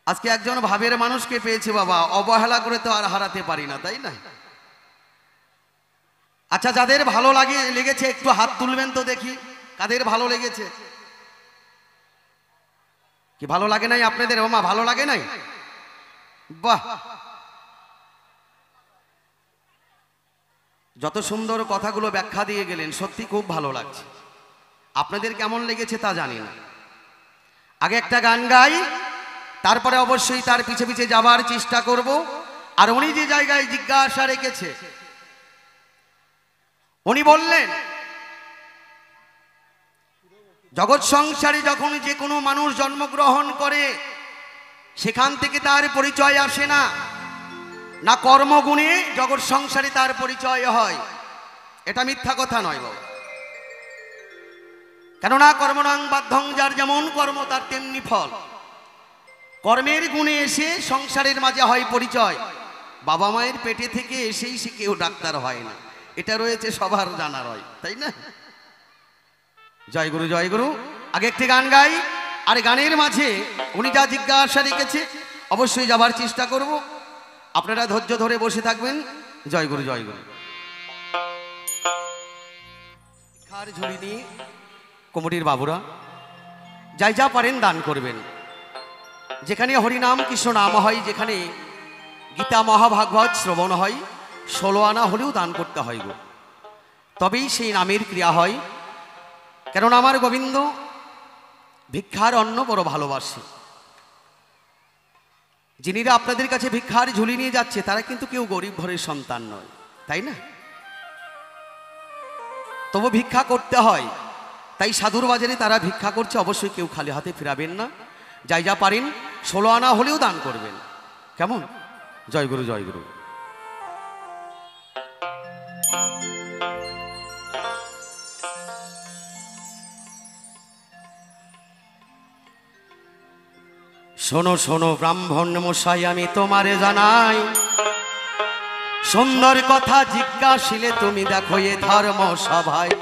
আজকে একজন ভাবের মানুষকে পেয়েছি বাবা, অবহেলা করে তো আর হারাতে পারি না, তাই না? আচ্ছা, যাদের ভালো লেগেছে একটু হাত তুলবেন তো দেখি, কাদের ভালো লেগেছে? কি ভালো লাগে নাই আপনাদের? ওমা, ভালো লাগে নাই? বাহ, যত সুন্দর কথাগুলো ব্যাখ্যা দিয়ে গেলেন, সত্যি খুব ভালো লাগছে। আপনাদের কেমন লেগেছে তা জানি না। আগে একটা গান গাই, তারপরে অবশ্যই তার পিছে পিছে যাবার চেষ্টা করব। আর উনি যে জায়গায় জিজ্ঞাসা রেখেছে, উনি বললেন জগৎ সংসারে যখন যে কোনো মানুষ জন্মগ্রহণ করে সেখান থেকে তার পরিচয় আসে না, না কর্মগুণে জগৎ সংসারে তার পরিচয় হয়। এটা মিথ্যা কথা নয় বাবা, কেননা কর্মণাং বাধ্যং, যার যেমন কর্ম তার তেমনি ফল। কর্মের গুণে এসে সংসারের মাঝে হয় পরিচয়। বাবা মায়ের পেটে থেকে এসেই সে কেউ ডাক্তার হয় না, এটা রয়েছে সবার জানা রয়, তাই না? জয় গুরু, জয় গুরু। আগে একটি গান গাই, আর গানের মাঝে উনি যা জিজ্ঞাসা রেখেছে অবশ্যই যাবার চেষ্টা করব। আপনারা ধৈর্য ধরে বসে থাকবেন। জয় গুরু, জয় গুরু। খার ঝুড়ি নিয়ে কমিটির বাবুরা যাই যা পারেন দান করবেন। যেখানে হরিনাম কৃষ্ণ নাম হয়, যেখানে গীতা মহাভাগবত শ্রবণ হয়, 16 আনা হলেও দান করতে হয় গো, তবেই সেই নামের ক্রিয়া হয়। কেননা আমার গোবিন্দ ভিক্ষার অন্ন বড় ভালোবাসে। যিনিরা আপনাদের কাছে ভিক্ষার ঝুলি নিয়ে যাচ্ছে তারা কিন্তু কেউ গরিব ঘরের সন্তান নয়, তাই না? তবু ভিক্ষা করতে হয়, তাই সাধুর বাজারে তারা ভিক্ষা করছে। অবশ্যই কেউ খালি হাতে ফিরাবেন না, যাই যা পারেন 16 আনা হলেও দান করবেন, কেমন? জয় গুরু, জয় গুরু। শোনো শোনো ব্রাহ্মণ মশাই, আমি তোমারে জানাই, সুন্দর কথা জিজ্ঞাসিলে তুমি দেখো এ ধর্ম সভায়।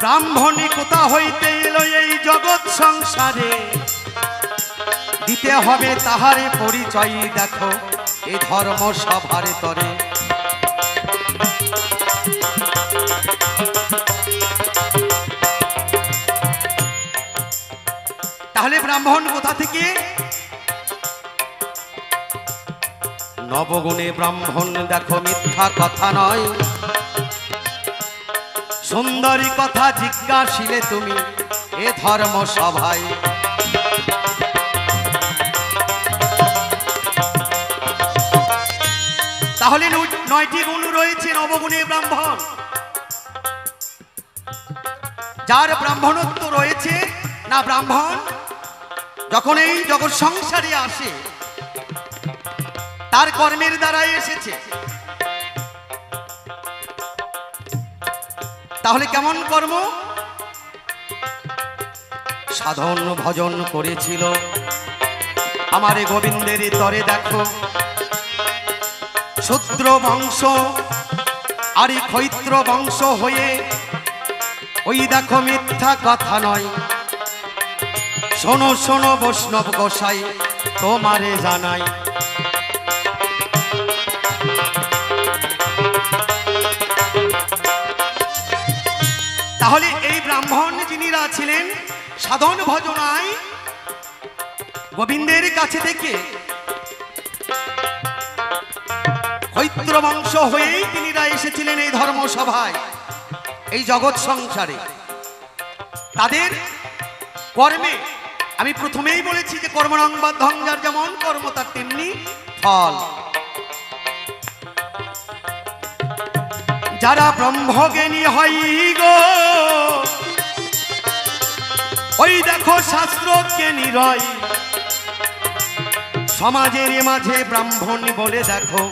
ব্রাহ্মণী কোথা হইতে এলো এই জগৎ সংসারে, দিতে হবে তাহারে পরিচয় দেখো এ ধর্ম সভারে তরে। তাহলে ব্রাহ্মণ কোথা থেকে? নবগুণে ব্রাহ্মণ দেখো মিথ্যা কথা নয়, সুন্দরী কথা জিজ্ঞাসিলে তুমি এ ধর্ম সভায়। তাহলে 9টি গুণ রয়েছে নবগুণে ব্রাহ্মণ। যার ব্রাহ্মণত্ব রয়েছে না, ব্রাহ্মণ যখন এই জগৎ সংসারে আসে তার কর্মের দ্বারাই এসেছে। তাহলে কেমন কর্ম? সাধন ভজন করেছিল আমার গোবিন্দের তরে দেখো, শূদ্র বংশ আর ক্ষৈত্র বংশ হয়ে ওই দেখো মিথ্যা কথা নয়, শোনো শোনো বৈষ্ণব গোসাই তোমারে জানাই। তাহলে এই ব্রাহ্মণ যিনিরা ছিলেন সাধন ভজনায় গোবিন্দের কাছে থেকে হৈত্র বংশ হয়েই তিনিরা এসেছিলেন এই ধর্মসভায়, এই জগৎ সংসারে। তাদের কর্মে আমি প্রথমেই বলেছি যে কর্মণং বাধ্যং, যার যেমন কর্ম তার তেমনি ফল। যারা ব্রহ্মজ্ঞানী হয় গো, ওই দেখো শাস্ত্রজ্ঞানী রয়, সমাজের মাঝে ব্রাহ্মণ বলে দেখো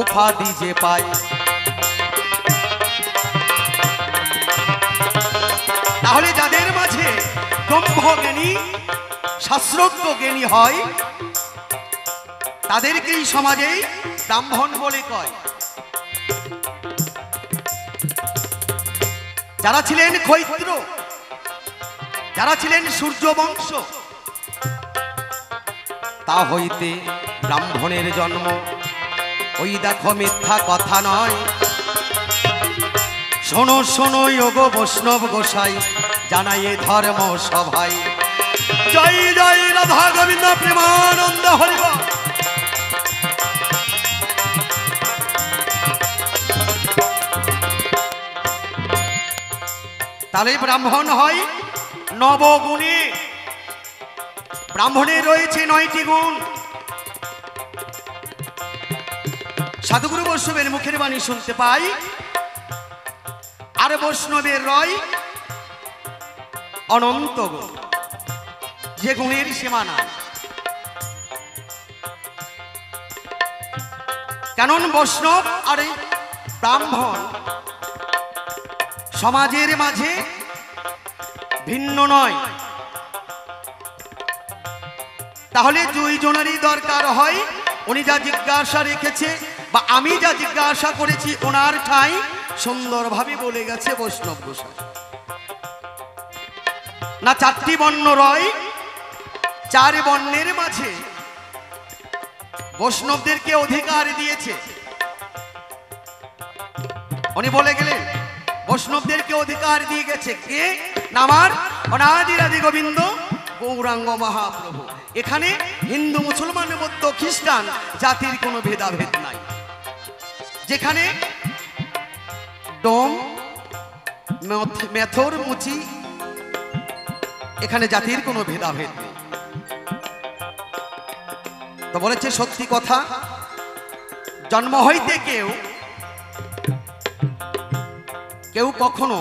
উপাধি যে পায়। তাহলে যাদের মাঝে ব্রহ্মজ্ঞানী শাস্ত্রজ্ঞ জ্ঞানী হয় তাদেরকেই সমাজেই ব্রাহ্মণ বলে কয়। যারা ছিলেন ক্ষৈত্র, যারা ছিলেন সূর্য বংশ, তা হইতে ব্রাহ্মণের জন্ম। ওই দেখো মিথ্যা কথা নয়, শোনো শোনো যোগো বৈষ্ণব গোসাই জানাই এ ধর্ম সভাই। জয় জয় রাধা গোবিন্দ প্রেমানন্দ হরিব। তাহলে ব্রাহ্মণ হয় নবগুণে। ব্রাহ্মণের রয়েছে 9টি গুণ। সাধুগুরু বৈষ্ণবের মুখের বাণী শুনতে পাই, আর বৈষ্ণবের রয় অনন্ত গুণ, যে গুণের সীমা নাই। কারণ বৈষ্ণব আর ব্রাহ্মণ সমাজের মাঝে ভিন্ন নয়। তাহলে দুইজনেরই দরকার হয়। উনি যা জিজ্ঞাসা রেখেছে বা আমি যা জিজ্ঞাসা করেছি ওনার ঠাঁই সুন্দরভাবে বলে গেছে বৈষ্ণব গোসাই। না 4টি বর্ণ রয়, 4 বর্ণের মাঝে বৈষ্ণবদেরকে অধিকার দিয়েছে। উনি বলে গেলেন বৈষ্ণবদেরকে অধিকার দিয়ে গেছে কে? না আমার অনাদি রাধি গোবিন্দ গৌরাঙ্গ মহাপ্রভু। এখানে হিন্দু মুসলমান বৌদ্ধ খ্রিস্টান জাতির কোনো ভেদাভেদ নাই। যেখানে ডোম মেথর মুচি, এখানে জাতির কোনো ভেদাভেদ নেই। তো বলেছে সত্যি কথা, জন্ম হইতে কেউ কখনো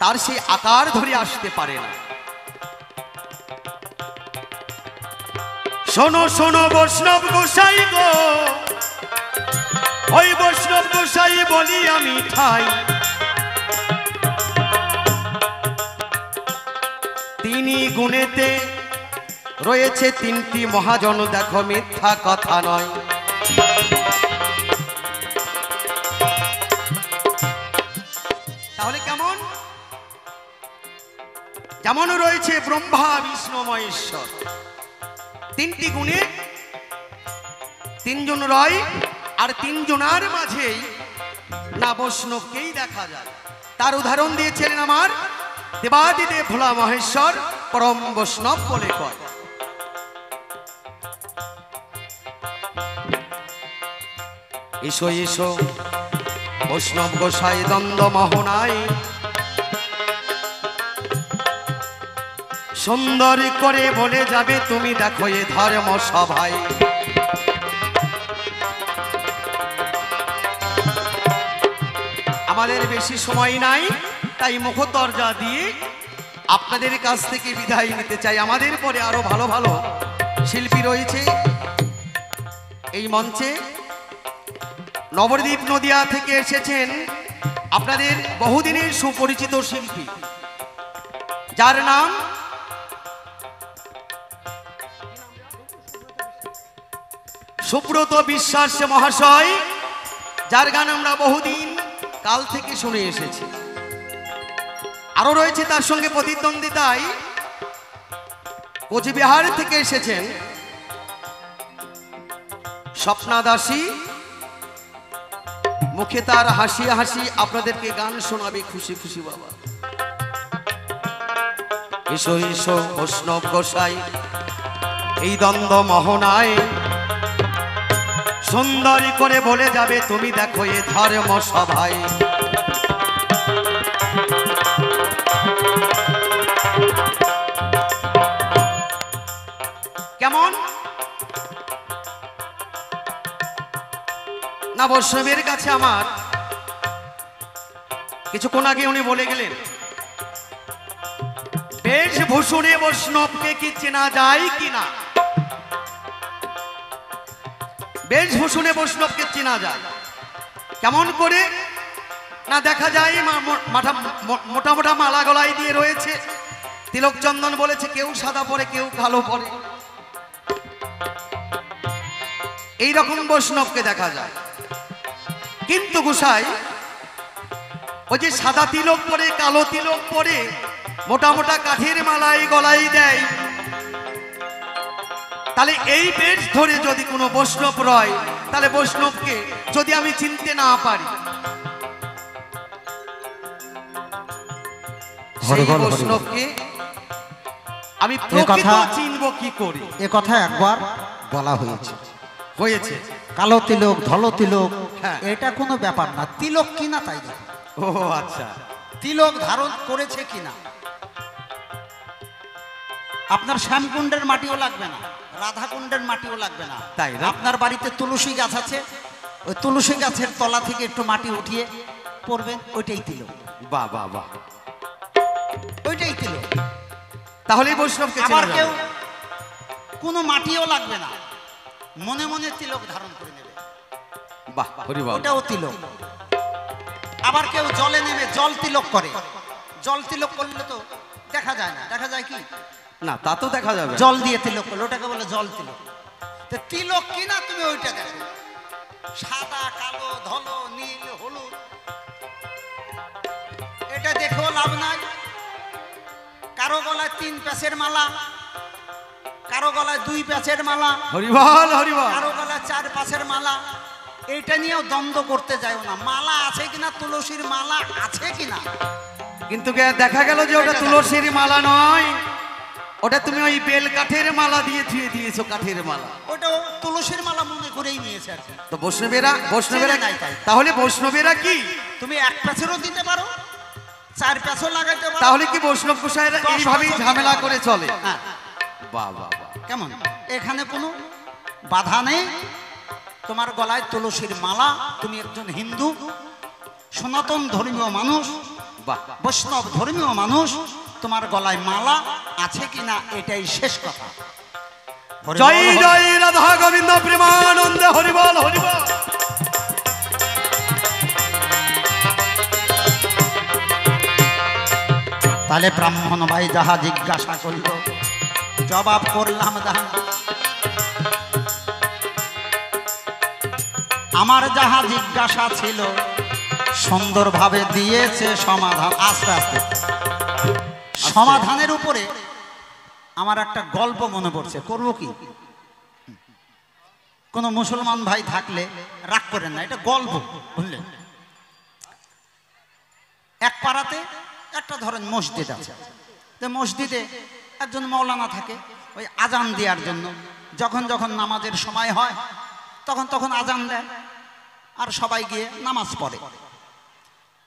তার সেই আকার ধরে আসতে পারে না। শোনো শোনো বৈষ্ণব গোসাই গো, ওই বৈষ্ণব গোসাই বলি আমি ঠাই। তিনি গুণেতে রয়েছে 3টি মহাজন, দেখো মিথ্যা কথা নয়। তাহলে কেমন? যেমন রয়েছে ব্রহ্মা বিষ্ণু মহেশ্বর, 3টি গুণে 3 জন রয়, আর 3 জনার মাঝেই না বৈষ্ণবকেই দেখা যায়। তার উদাহরণ দিয়েছিলেন আমার দেবাদিদেব ভোলা মহেশ্বর পরম বৈষ্ণব বলে কয়। এসো এসো বৈষ্ণব গোসাই দ্বন্দ্ব মোহনায়, সুন্দর করে বলে যাবে তুমি দেখো এ ধর্ম সভায়। আমাদের বেশি সময় নাই, তাই মুখতর্জা দিয়ে আপনাদের কাছ থেকে বিদায় নিতে চাই। আমাদের পরে আরো ভালো ভালো শিল্পী রয়েছে এই মঞ্চে। নবদ্বীপ নদিয়া থেকে এসেছেন আপনাদের বহুদিনের সুপরিচিত শিল্পী, যার নাম সুব্রত বিশ্বাস মহাশয়, যার গান আমরা বহুদিন কাল থেকে শুনে এসেছি। আরো রয়েছে তার সঙ্গে প্রতিদ্বন্দ্বিতায় কোচবিহার থেকে এসেছেন স্বপ্না দাসী, মুখে তার হাসি হাসি আপনাদেরকে গান শোনাবে খুশি খুশি বাবা। এসো এসো বৈষ্ণব গোসাই এই দ্বন্দ্ব মোহনায়, সুন্দরী করে বলে যাবে তুমি দেখো এ ধর্ম সভায়। কেমন না বৈষ্ণবের কাছে আমার কিছুক্ষণ আগে উনি বলে গেলেন বেশভূষণে বৈষ্ণবকে কি চেনা যায় কিনা। বেশভূষণে বৈষ্ণবকে চেনা যায় কেমন করে না, দেখা যায় মোটা মোটা মালা গলায় দিয়ে রয়েছে, তিলক চন্দন বলেছে কেউ সাদা পরে কেউ কালো পরে, এইরকম বৈষ্ণবকে দেখা যায়। কিন্তু গোসাই ওই যে সাদা তিলক পরে কালো তিলক পরে মোটা মোটা কাঠের মালাই গলায় দেয়, তাহলে এই বেশ ধরে যদি কোনো বৈষ্ণব রয়, তাহলে বৈষ্ণবকে যদি আমি চিনতে না পারি, সেই বৈষ্ণবকে আমি প্রকৃত চিনব কি করে? এ কথা একবার বলা হয়েছে। কালো তিলক ধল তিলক এটা কোনো ব্যাপার না, তিলক কিনা তাই দেখো। ও আচ্ছা, তিলক ধারণ করেছে কিনা। আপনার শ্যামকুণ্ডের মাটিও লাগবে না, রাধাকুণ্ডের মাটিও লাগবে না। তাই না? আপনার বাড়িতে তুলসী গাছ আছে, ওই তুলসী গাছের তলা থেকে একটু মাটি উঠিয়ে পড়বেন, ওইটাই তিলক। বাহ বাহ বাহ, ওইটাই তিলক। তাহলে বৈষ্ণবকে আবার চেনা কেউ যাবে। কোনো মাটিও লাগবে না, মনে মনে তিলক ধারণ করে নেবে, বাহ হরি বল, ওটাও তিলক। আবার কেউ জলে নেমে জল তিলক করে, জল তিলক করলে তো দেখা যায় না, দেখা যায় কি না তা তো দেখা যাবে। জল দিয়ে তিলক করলে ওটাকে বলে জল তিলক। তো তিলক কিনা তুমি ওইটা দেখো, সাদা কালো ধলো নীল হলুদ, এটা দেখেও লাভ নাই। কারো গলায় 3 প্যাচের মালা, কারো গলায় 2 প্যাচের মালা, হরিবল হরিবল, কারো গলায় 4 প্যাচের মালা, এইটা নিয়েও দ্বন্দ্ব করতে যাও না। মালা আছে কিনা, তুলসীর মালা আছে কিনা। কিন্তু দেখা গেল যে ওটা তুলসীর মালা নয়, ওটা তুমি ওই বেল কাঠের মালা দিয়ে ধুয়ে দিয়েছো, কাঠের মালা। ওটা তুলসীর মালা মনে করেই নিয়েছে আর কি। তো বৈষ্ণবেরা নাই তাই। তাহলে বৈষ্ণবেরা কি তুমি 1 প্যাচেরও দিতে পারো, 4 প্যাচও লাগাইতে পারো। তাহলে কি বৈষ্ণব গোসাইরা এইভাবেই ঝামেলা করে চলে? হ্যাঁ, বাহ বাহ বাহ, কেমন এখানে কোনো বাধা নেই। তোমার গলায় তুলসীর মালা, তুমি একজন হিন্দু সনাতন ধর্মীয় মানুষ, বাহ বৈষ্ণব ধর্মীয় মানুষ, তোমার গলায় মালা আছে কিনা এটাই শেষ কথা। জয় জয় রাধা গোবিন্দ প্রেমানন্দ হরিবল হরিবল। তাহলে ব্রাহ্মণ ভাই যাহা জিজ্ঞাসা করল জবাব করলাম দান। আমার যাহা জিজ্ঞাসা ছিল সুন্দরভাবে দিয়েছে সমাধান। আস্তে আস্তে সমাধানের উপরে আমার একটা গল্প মনে পড়ছে, করবো কি? কোনো মুসলমান ভাই থাকলে রাগ করেন না, এটা গল্প বুঝলেন। এক পাড়াতে একটা ধরেন মসজিদ আছে, তো মসজিদে একজন মৌলানা থাকে, ওই আজান দেওয়ার জন্য যখন যখন নামাজের সময় হয় তখন তখন আজান দেয় আর সবাই গিয়ে নামাজ পড়ে।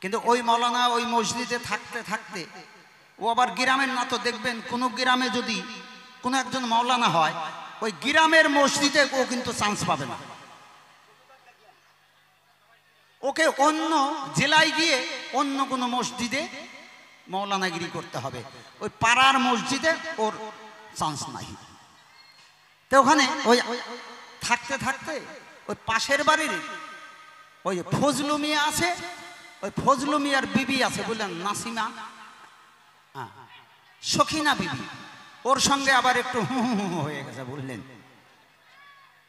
কিন্তু ওই মৌলানা ওই মসজিদে থাকতে থাকতে ও আবার গ্রামের না, তো দেখবেন কোনো গ্রামে যদি কোনো একজন মৌলানা হয়, ওই গ্রামের মসজিদে ও কিন্তু চান্স পাবে না, ওকে অন্য জেলায় গিয়ে অন্য কোনো মসজিদে মৌলানাগিরি করতে হবে, ওই পাড়ার মসজিদে ওর চান্স নাই। তো ওখানে ওই থাকতে থাকতে ওই পাশের বাড়ির ওই ফজলু মিয়া আছে, ওই ফজলু মিয়ার বিবি আছে বুঝলেন, নাসিমা, সখিনা বিবি, ওর সঙ্গে আবার একটু হু হু হয়ে গেছে বুঝলেন।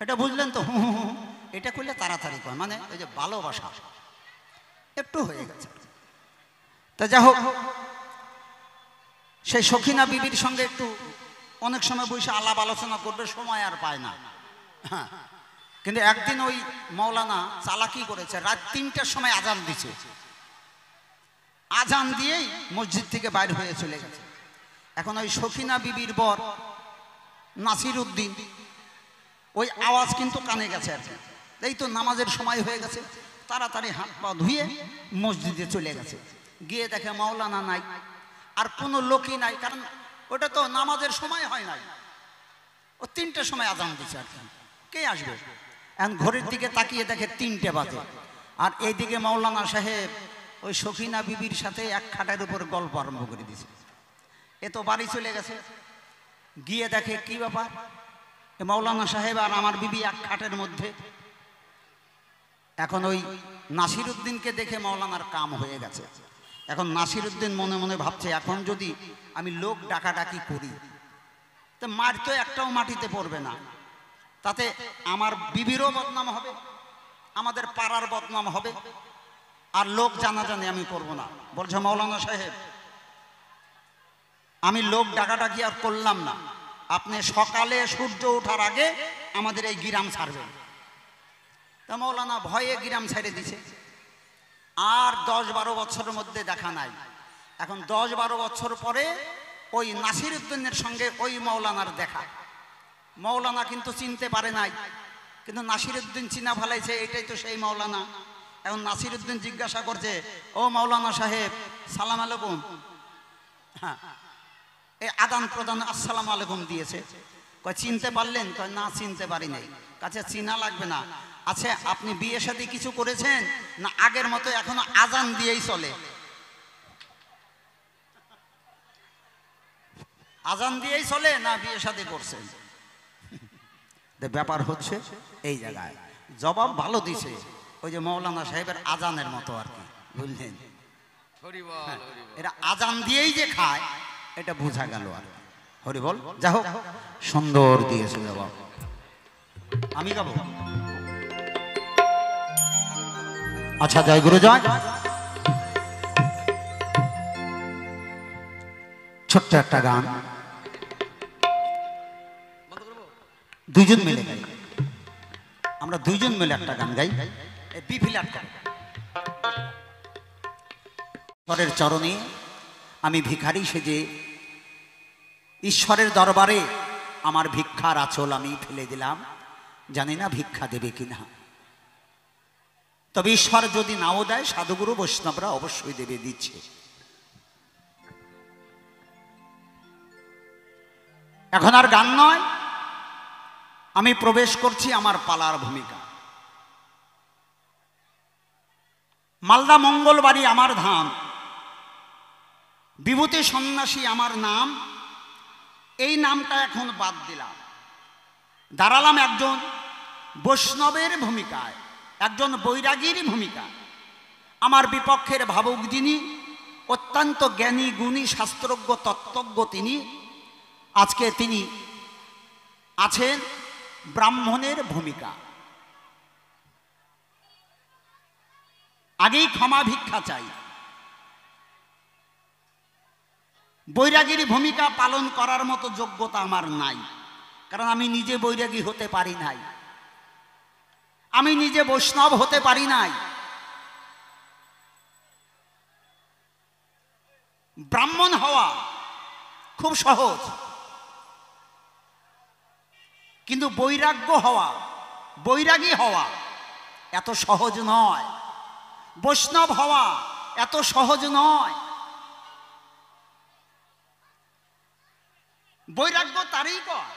এটা বুঝলেন তো, হু হু এটা করলে তাড়াতাড়ি কয়, মানে ওই যে ভালোবাসা একটু হয়ে গেছে। তা যাই হোক, সেই সখিনা বিবির সঙ্গে একটু অনেক সময় বসে আলাপ আলোচনা করবে, সময় আর পায় না। হ্যাঁ, কিন্তু একদিন ওই মৌলানা চালাকি করেছে, রাত ৩টার সময় আজান দিছে, আজান দিয়েই মসজিদ থেকে বাইর হয়ে চলে গেছে। এখন ওই সখিনা বিবির বর নাসির উদ্দিন, ওই আওয়াজ কিন্তু কানে গেছে আর কি, এই তো নামাজের সময় হয়ে গেছে, তাড়াতাড়ি হাত পা ধুয়ে মসজিদে চলে গেছে। গিয়ে দেখে মাওলানা নাই, আর কোনো লোকই নাই, কারণ ওটা তো নামাজের সময় হয় নাই, ও ৩টার সময় আজান দিচ্ছে আর কি, কে আসবে। এখন ঘড়ির দিকে তাকিয়ে দেখে ৩টে বাজে, আর এইদিকে মাওলানা সাহেব ওই সখিনা বিবির সাথে এক খাটের উপর গল্প আরম্ভ করে দিয়েছে। এ তো বাড়ি চলে গেছে, গিয়ে দেখে কি ব্যাপার, মাওলানা সাহেব আর আমার বিবি এক খাটের মধ্যে। এখন ওই নাসির উদ্দিনকে দেখে মাওলানার কাম হয়ে গেছে। এখন নাসির উদ্দিন মনে মনে ভাবছে, এখন যদি আমি লোক ডাকাডাকি করি তো মার তো একটাও মাটিতে পড়বে না, তাতে আমার বিবিরও বদনাম হবে, আমাদের পাড়ার বদনাম হবে, আর লোক জানাজানি আমি করবো না। বলছে মাওলানা সাহেব, আমি লোক ডাকাডাকি আর করলাম না, আপনি সকালে সূর্য ওঠার আগে আমাদের এই গ্রাম ছাড়বেন। তা মাওলানা ভয়ে গ্রাম ছেড়ে দিছে। আর ১০-১২ বছরের মধ্যে দেখা নাই। এখন ১০-১২ বছর পরে ওই নাসির উদ্দিনের সঙ্গে ওই মাওলানার দেখা। মাওলানা কিন্তু চিনতে পারে নাই, কিন্তু নাসির উদ্দিন চিনা ফেলাইছে, এটাই তো সেই মাওলানা। এখন নাসির উদ্দিন জিজ্ঞাসা করছে, ও মাওলানা সাহেব সালাম আলাইকুম। হ্যাঁ, এই আদান প্রদান আসসালাম আলাইকুম দিয়েছে। কয় চিনতে পারলেন? কয় না, চিনতে পারি নাই। কাছে চিনা লাগবে না। আচ্ছা, আপনি বিয়ে শাদী কিছু করেছেন না আগের মতো এখনো আজান দিয়েই চলে? আজান দিয়েই চলে না বিয়ে শাদী করছেন? ব্যাপার হচ্ছে এই জায়গায় জবাব ভালো দিছে, ওই যে মৌলানা সাহেবের আজানের মতো আর কি, বুঝলেন? এরা আজান দিয়েই যে খায় এটা বোঝা গেল আর। হরি বল, যা হোক সুন্দর দিয়েছে জবাব। আমি গাবো? আচ্ছা, জয় গুরু জয়। ছোট্ট একটা গান দুইজন মিলে গাই, আমরা দুইজন মিলে একটা গান গাই, বি ফ্ল্যাট গান। ঈশ্বরের চরণে আমি ভিখারি সেজে ঈশ্বরের দরবারে আমার ভিক্ষার আঁচল আমি ফেলে দিলাম, জানি না ভিক্ষা দেবে কিনা। তবে ঈশ্বর যদি নাও দেয়, সাধুগুরু বৈষ্ণবরা অবশ্যই দেবে, দিচ্ছে। এখন আর গান নয়, আমি প্রবেশ করছি আমার পালার ভূমিকা। মালদা মঙ্গলবাড়ি আমার ধাম, বিভূতি সন্ন্যাসী আমার নাম। এই নামটা এখন বাদ দিলাম, দাঁড়ালাম একজন বৈষ্ণবের ভূমিকায়, একজন বৈরাগীর ভূমিকা। আমার বিপক্ষের ভাবুক যিনি, অত্যন্ত জ্ঞানী গুণী শাস্ত্রজ্ঞ তত্ত্বজ্ঞ তিনি, আজকে তিনি আছেন ব্রাহ্মণের ভূমিকা। আগেই ক্ষমা ভিক্ষা চাই। বৈরাগীর ভূমিকা পালন করার মতো যোগ্যতা আমার নাই, কারণ আমি নিজে বৈরাগী হতে পারি নাই, আমি নিজে বৈষ্ণব হতে পারি নাই। ব্রাহ্মণ হওয়া খুব সহজ, কিন্তু বৈরাগ্য হওয়া, বৈরাগী হওয়া এত সহজ নয়। বৈষ্ণব হওয়া এত সহজ নয়। বৈরাগ্য তারই কয়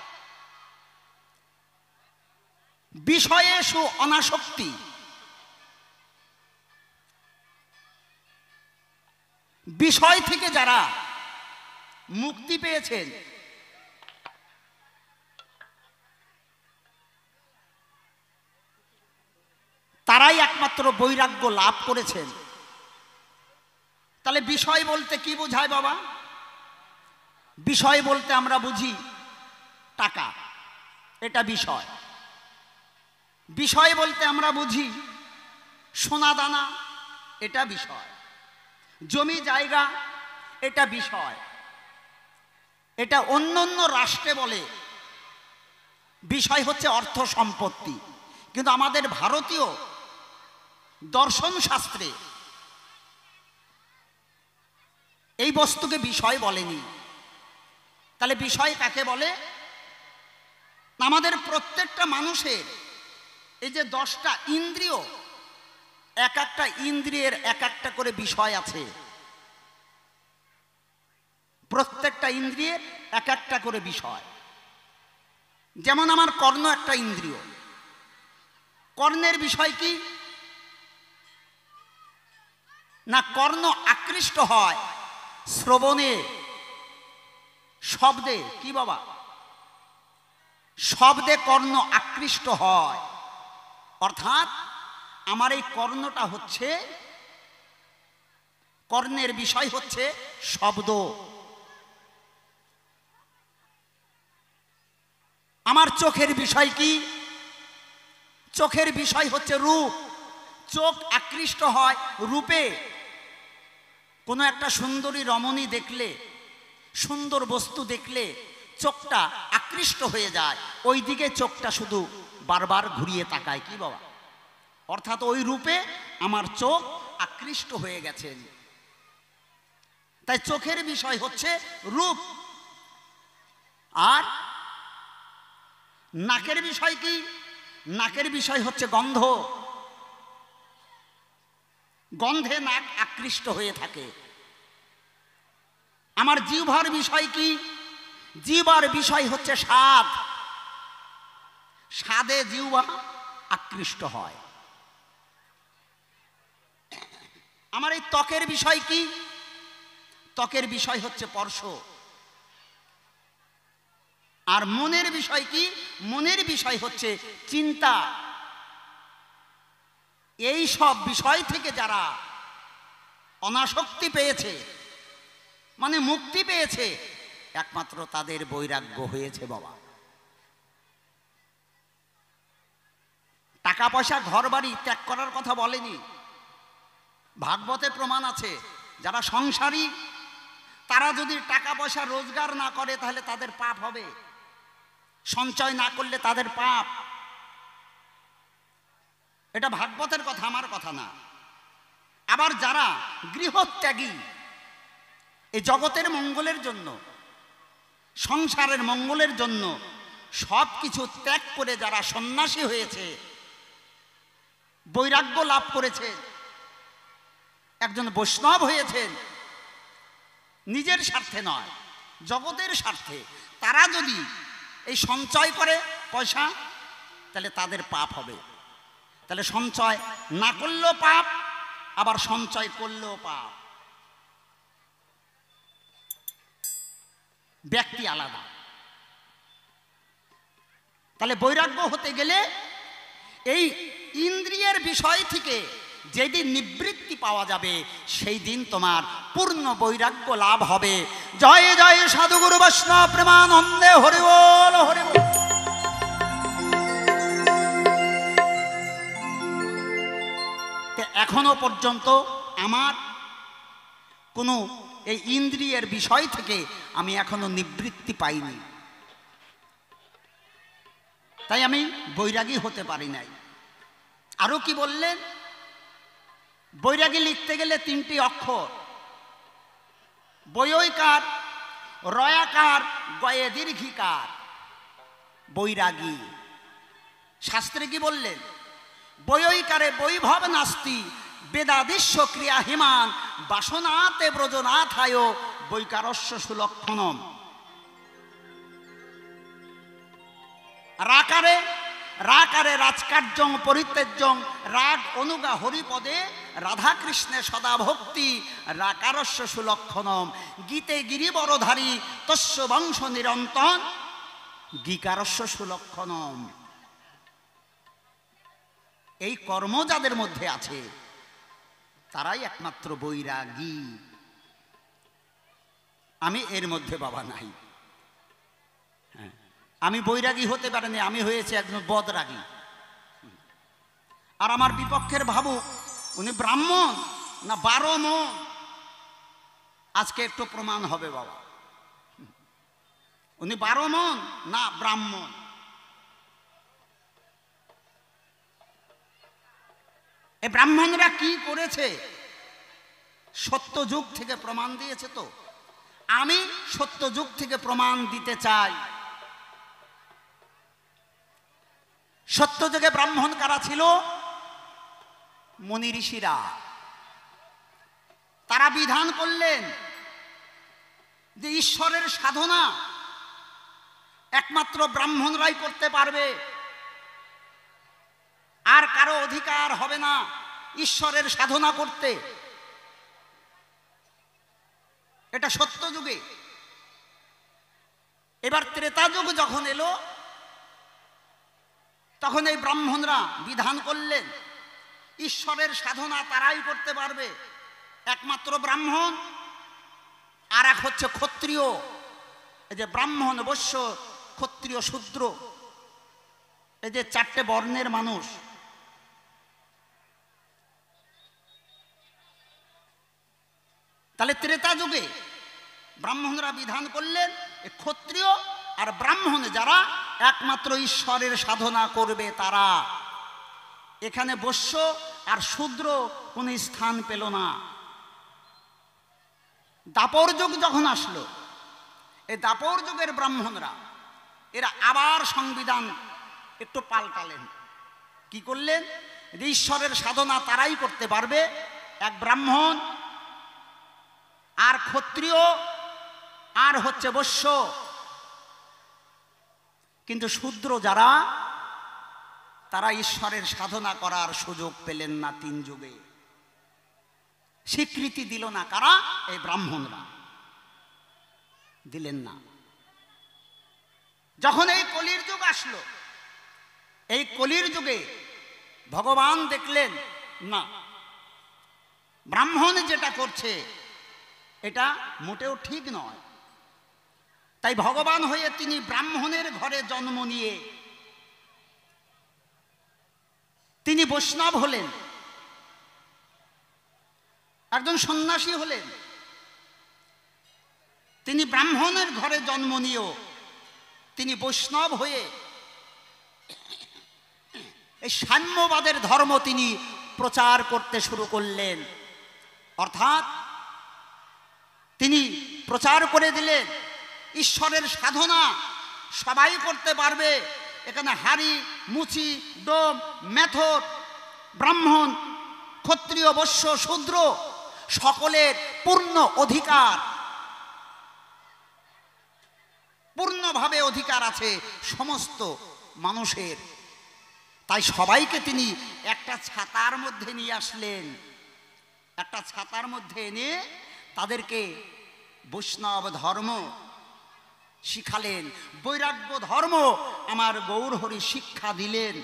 বিষয়ে সু অনাসক্তি। বিষয় থেকে যারা মুক্তি পেয়েছেন তারাই একমাত্র বৈরাগ্য লাভ করেছেন। তাহলে বিষয় বলতে কি বোঝায় বাবা? বিষয় বলতে আমরা বুঝি টাকা, এটা বিষয়। বিষয় বলতে আমরা বুঝি সোনা দানা, এটা বিষয়। জমি জায়গা, এটা বিষয়। এটা অন্য অন্য রাষ্ট্রে বলে বিষয় হচ্ছে অর্থ সম্পত্তি, কিন্তু আমাদের ভারতীয় দর্শন শাস্ত্রে এই বস্তুকে বিষয় বলেনি। তাহলে বিষয় কাকে বলে? আমাদের প্রত্যেকটা মানুষের এই যে 10টা ইন্দ্রিয়, এক একটা ইন্দ্রিয়ের এক একটা করে বিষয় আছে। প্রত্যেকটা ইন্দ্রিয়ের এক একটা করে বিষয়। যেমন আমার কর্ণ একটা ইন্দ্রিয়, কর্ণের বিষয় কি না? কর্ণ আকৃষ্ট হয় শ্রবণে, শব্দে। কি বাবা? শব্দে কর্ণ আকৃষ্ট হয়। অর্থাৎ আমার এই কর্ণটা হচ্ছে, কর্ণের বিষয় হচ্ছে শব্দ। আমার চোখের বিষয় কি? চোখের বিষয় হচ্ছে রূপ। চোখ আকৃষ্ট হয় রূপে। কোনো একটা সুন্দরী রমণী দেখলে, সুন্দর বস্তু দেখলে চোখটা আকৃষ্ট হয়ে যায়, ওই দিকে চোখটা শুধু বারবার ঘুরিয়ে তাকায়। কি বাবা? অর্থাৎ ওই রূপে আমার চোখ আকৃষ্ট হয়ে গেছেন। তাই চোখের বিষয় হচ্ছে রূপ। আর নাকের বিষয় কি? নাকের বিষয় হচ্ছে গন্ধ। গন্ধে নাক আকৃষ্ট হয়ে থাকে। আমার জিহ্বার বিষয় কি? জিহ্বার বিষয় হচ্ছে স্বাদ। স্বাদে জিহ্বা আকৃষ্ট হয়। আমার এই ত্বকের বিষয় কি? ত্বকের বিষয় হচ্ছে স্পর্শ। আর মনের বিষয় কি? মনের বিষয় হচ্ছে চিন্তা। এই সব বিষয় থেকে যারা অনাসক্তি পেয়েছে, মানে মুক্তি পেয়েছে, একমাত্র তাদের বৈরাগ্য হয়েছে বাবা। টাকা পয়সা ঘর বাড়ি ত্যাগ করার কথা বলেনি। ভাগবতে প্রমাণ আছে, যারা সংসারী তারা যদি টাকা পয়সা রোজগার না করে তাহলে তাদের পাপ হবে। সঞ্চয় না করলে তাদের পাপ। এটা ভাগবতের কথা, আমার কথা না। আবার যারা গৃহত্যাগী, এই জগতের মঙ্গলের জন্য, সংসারের মঙ্গলের জন্য সব কিছু ত্যাগ করে যারা সন্ন্যাসী হয়েছে, বৈরাগ্য লাভ করেছে, একজন বৈষ্ণব হয়েছেন, নিজের স্বার্থে নয় জগতের স্বার্থে, তারা যদি এই সঞ্চয় করে পয়সা, তাহলে তাদের পাপ হবে। তাহলে সঞ্চয় না করলেও পাপ, আবার সঞ্চয় করলেও পাপ। ব্যক্তি আলাদা। তাহলে বৈরাগ্য হতে গেলে এই ইন্দ্রিয়ের বিষয় থেকে যেদিন নিবৃত্তি পাওয়া যাবে, সেই দিন তোমার পূর্ণ বৈরাগ্য লাভ হবে। জয় জয় সাধুগুরু বৈষ্ণব প্রেমানন্দে, হরি বল হরি বল। এখনো পর্যন্ত আমার কোনো এই ইন্দ্রিয়ের বিষয় থেকে আমি এখনো নিবৃত্তি পাইনি, তাই আমি বৈরাগী হতে পারি নাই। আরো কি বললেন? বৈরাগী লিখতে গেলে 3টি অক্ষর, বৈয়কার, রয়াকার, গয়ে দীর্ঘিকার। বৈরাগী। শাস্ত্রে কি বললেন? বৈয়কারে বৈভব নাস্তি, বেদাদিশ্য ক্রিয়া হিমান, বাসনাতে ব্রজনাথায় বৈকারস্য সুলক্ষণম। রাকারে, রাকারে রাজকার্যং পরিত্যজ্যং, রাগ অনুগা হরিপদে, রাধাকৃষ্ণে সদা ভক্তি, রাকারস্য সুলক্ষণম। গীতে গিরিবরধারী তস্য বংশ নিরন্তন, গীকারস্য সুলক্ষণম। এই কর্ম যাদের মধ্যে আছে তারাই একমাত্র বৈরাগী। আমি এর মধ্যে বাবা নাই। হ্যাঁ, আমি বৈরাগী হতে পারিনি, আমি হয়েছে একজন বদরাগী। আর আমার বিপক্ষের ভাবুক উনি ব্রাহ্মণ না 12 মন, আজকে একটু প্রমাণ হবে বাবা। উনি 12 মণ না ব্রাহ্মণ। এই ব্রাহ্মণরা কি করেছে? সত্য যুগ থেকে প্রমাণ দিয়েছে। তো আমি সত্য যুগ থেকে প্রমাণ দিতে চাই। সত্য যুগে ব্রাহ্মণ কারা ছিল? মুনি ঋষিরা। তারা বিধান করলেন যে ঈশ্বরের সাধনা একমাত্র ব্রাহ্মণরাই করতে পারবে, আর কারো অধিকার হবে না ঈশ্বরের সাধনা করতে। এটা সত্য যুগে। এবার ত্রেতা যুগ যখন এলো, তখন এই ব্রাহ্মণরা বিধান করলেন ঈশ্বরের সাধনা তারাই করতে পারবে, একমাত্র ব্রাহ্মণ, আর এক হচ্ছে ক্ষত্রিয়। এই যে ব্রাহ্মণ, বৈশ্য, ক্ষত্রিয়, শূদ্র, এই যে 4টে বর্ণের মানুষ। তাহলে ত্রেতা যুগে ব্রাহ্মণরা বিধান করলেন ক্ষত্রিয় আর ব্রাহ্মণ যারা একমাত্র ঈশ্বরের সাধনা করবে তারা। এখানে বৈশ্য আর শূদ্র কোন স্থান পেল না। দাপর যুগ যখন আসলো, এই দাপর যুগের ব্রাহ্মণরা এরা আবার সংবিধান একটু পাল্টালেন। কি করলেন? যে ঈশ্বরের সাধনা তারাই করতে পারবে, এক ব্রাহ্মণ আর ক্ষত্রিয় আর হচ্ছে বৈশ্য। কিন্তু শূদ্র যারা, তারা ঈশ্বরের সাধনা করার সুযোগ পেলেন না। 3 যুগে স্বীকৃতি দিল না। কারা? এই ব্রাহ্মণরা দিলেন না। যখন এই কলির যুগ আসলো, এই কলির যুগে ভগবান দেখলেন না, ব্রাহ্মণ যেটা করছে এটা মোটেও ঠিক নয়। তাই ভগবান হয়ে তিনি ব্রাহ্মণের ঘরে জন্ম নিয়ে তিনি বৈষ্ণব হলেন, একজন সন্ন্যাসী হলেন। তিনি ব্রাহ্মণের ঘরে জন্ম নিয়েও তিনি বৈষ্ণব হয়ে এই সাম্যবাদের ধর্ম তিনি প্রচার করতে শুরু করলেন। অর্থাৎ তিনি প্রচার করে দিলেন ঈশ্বরের সাধনা সবাই করতে পারবে। এখানে হাড়ি, মুচি, ডোম, মেথর, ব্রাহ্মণ, ক্ষত্রিয়, বৈশ্য, শূদ্র সকলের পূর্ণ অধিকার, পূর্ণভাবে অধিকার আছে সমস্ত মানুষের। তাই সবাইকে তিনি একটা ছাতার মধ্যে নিয়ে আসলেন। একটা ছাতার মধ্যে এনে তাদেরকে বৈষ্ণব ধর্ম শিখালেন, বৈরাগ্য ধর্ম আমার গৌরহরি শিক্ষা দিলেন।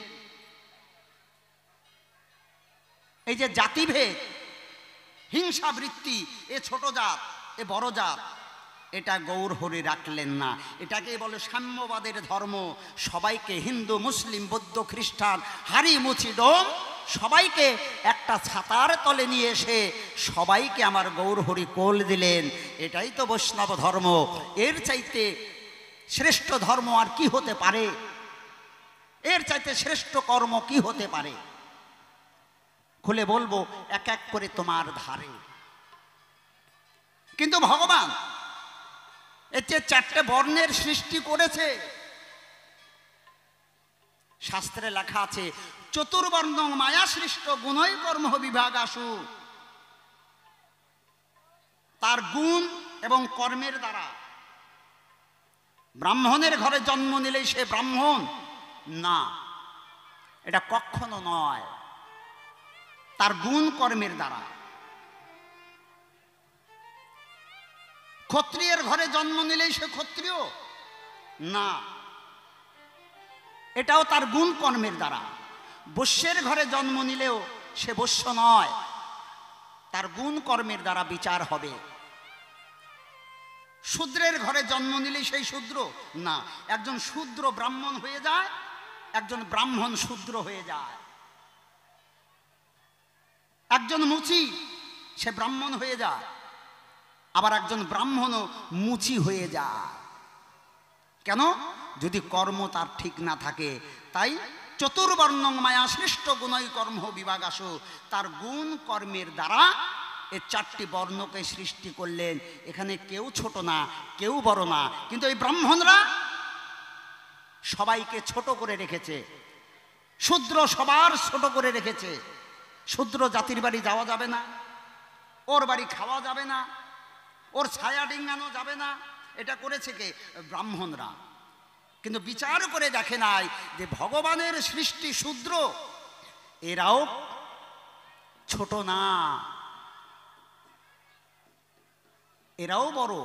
এই যে জাতিভেদ, হিংসা বৃত্তি, এ ছোট জাত, এ বড় জাত, এটা গৌরহরি রাখলেন না। এটাকে বলে সাম্যবাদের ধর্ম। সবাইকে, হিন্দু, মুসলিম, বৌদ্ধ, খ্রিস্টান, হাড়ি, মুচি, ডোম সবাইকে একটা ছাতার তলে নিয়ে এসে সবাইকে আমার গৌরহরি কোল দিলেন। এটাই তো বৈষ্ণব ধর্ম। এর চাইতে শ্রেষ্ঠ ধর্ম আর কি হতে পারে? এর চাইতে শ্রেষ্ঠ কর্ম কি হতে পারে? খুলে বলবো এক এক করে তোমার ধারে। কিন্তু ভগবান এর যে 4টে বর্ণের সৃষ্টি করেছে, শাস্ত্রে লেখা আছে চতুর্বর্ণ মায়া সৃষ্ট গুণই কর্ম বিভাগ আসু। তার গুণ এবং কর্মের দ্বারা ব্রাহ্মণের ঘরে জন্ম নিলেই সে ব্রাহ্মণ না, এটা কখনো নয়। তার গুণ কর্মের দ্বারা। ক্ষত্রিয়ের ঘরে জন্ম নিলেই সে ক্ষত্রিয় না, এটাও তার গুণ কর্মের দ্বারা। বৈশ্যের ঘরে জন্ম নিলেও সে বৈশ্য নয়, তার গুণ কর্মের দ্বারা বিচার হবে। শূদ্রের ঘরে জন্ম নিলেই সেই শূদ্র না, একজন শূদ্র ব্রাহ্মণ হয়ে যায়, একজন ব্রাহ্মণ শূদ্র হয়ে যায়। একজন মুচি সে ব্রাহ্মণ হয়ে যায়, আবার একজন ব্রাহ্মণও মুচি হয়ে যায়। কেন? যদি কর্ম তার ঠিক না থাকে। তাই চতুর্বর্ণং মায়া সৃষ্ট গুণই কর্ম বিভাগ আসো, তার গুণ কর্মের দ্বারা এই 4টি বর্ণকে সৃষ্টি করলেন। এখানে কেউ ছোট না, কেউ বড় না, কিন্তু এই ব্রাহ্মণরা সবাইকে ছোট করে রেখেছে। শূদ্র সবার ছোট করে রেখেছে। শূদ্র জাতির বাড়ি যাওয়া যাবে না, ওর বাড়ি খাওয়া যাবে না, ওর ছায়া ডিঙ্গানো যাবে না। এটা করেছে কে? ব্রাহ্মণরা। কিন্তু বিচার করে দেখে নাই যে ভগবানের সৃষ্টি শূদ্র, এরাও ছোট না, এরাও বড়।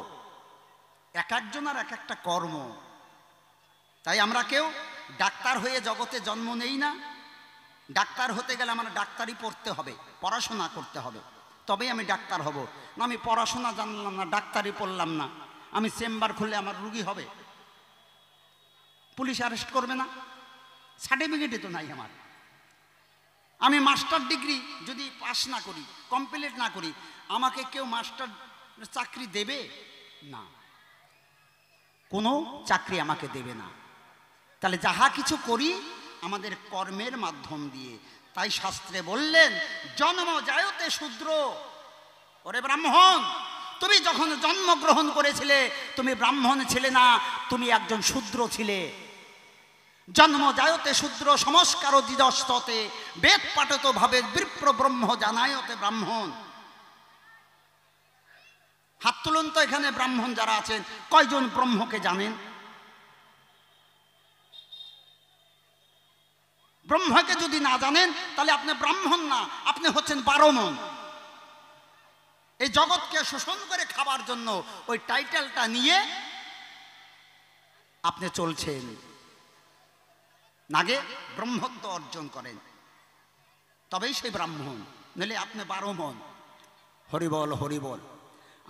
এক একজনের এক একটা কর্ম। তাই আমরা কেউ ডাক্তার হয়ে জগতে জন্ম নেই না। ডাক্তার হতে গেলে আমার ডাক্তারি পড়তে হবে, পড়াশোনা করতে হবে, তবেই আমি ডাক্তার হব। না আমি পড়াশোনা জানলাম না, ডাক্তারি পড়লাম না, আমি চেম্বার খুললে আমার রুগী হবে, পুলিশ অ্যারেস্ট করবে না, সার্টিফিকেটই তো নাই আমার। আমি মাস্টার ডিগ্রি যদি পাস না করি, কমপ্লিট না করি, আমাকে কেউ মাস্টার চাকরি দেবে না, কোনো চাকরি আমাকে দেবে না। তাহলে যাহা কিছু করি আমাদের কর্মের মাধ্যম দিয়ে। তাই শাস্ত্রে বললেন জন্ম জায়তে শূদ্র। ওরে ব্রাহ্মণ, তুমি যখন জন্মগ্রহণ করেছিলে তুমি ব্রাহ্মণ ছিলে না, তুমি একজন শূদ্র ছিলে। জন্ম জায়তে শূদ্র সংস্কার দিদস্ততে বেদ পাঠত ভাবে বিপ্র ব্রহ্ম জানায়তে ব্রাহ্মণ। হাত তুলুন তো এখানে ব্রাহ্মণ যারা আছেন, কয়জন ব্রহ্মকে জানেন? ব্রহ্মকে যদি না জানেন তাহলে আপনি ব্রাহ্মণ না, আপনি হচ্ছেন বারমন। এই জগৎকে শোষণ করে খাবার জন্য ওই টাইটেলটা নিয়ে আপনি চলছেন। নাগে ব্রহ্মত্ব অর্জন করেন, তবেই সেই ব্রাহ্মণ, নইলে আপনি বারমন। হরিবল হরিবল।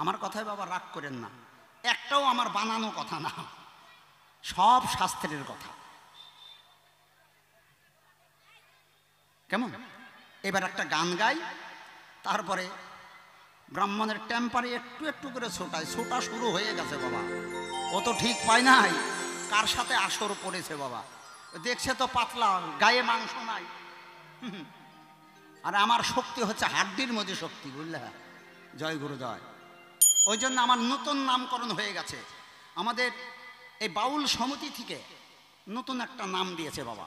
আমার কথায় বাবা রাগ করেন না, একটাও আমার বানানো কথা না, সব শাস্ত্রের কথা। কেমন? এবার একটা গান গাই, তারপরে ব্রাহ্মণের টেম্পারে একটু একটু করে ছোটায়। ছোটা শুরু হয়ে গেছে বাবা, ও তো ঠিক পায় নাই কার সাথে আসর পড়েছে বাবা। দেখছে তো পাতলা, গায়ে মাংস নাই। আর আমার শক্তি হচ্ছে হাড্ডির মধ্যে শক্তি, বুঝলে? জয় গুরু জয়। ওই জন্য আমার নতুন নামকরণ হয়ে গেছে। আমাদের এই বাউল সমিতি থেকে নতুন একটা নাম দিয়েছে বাবা।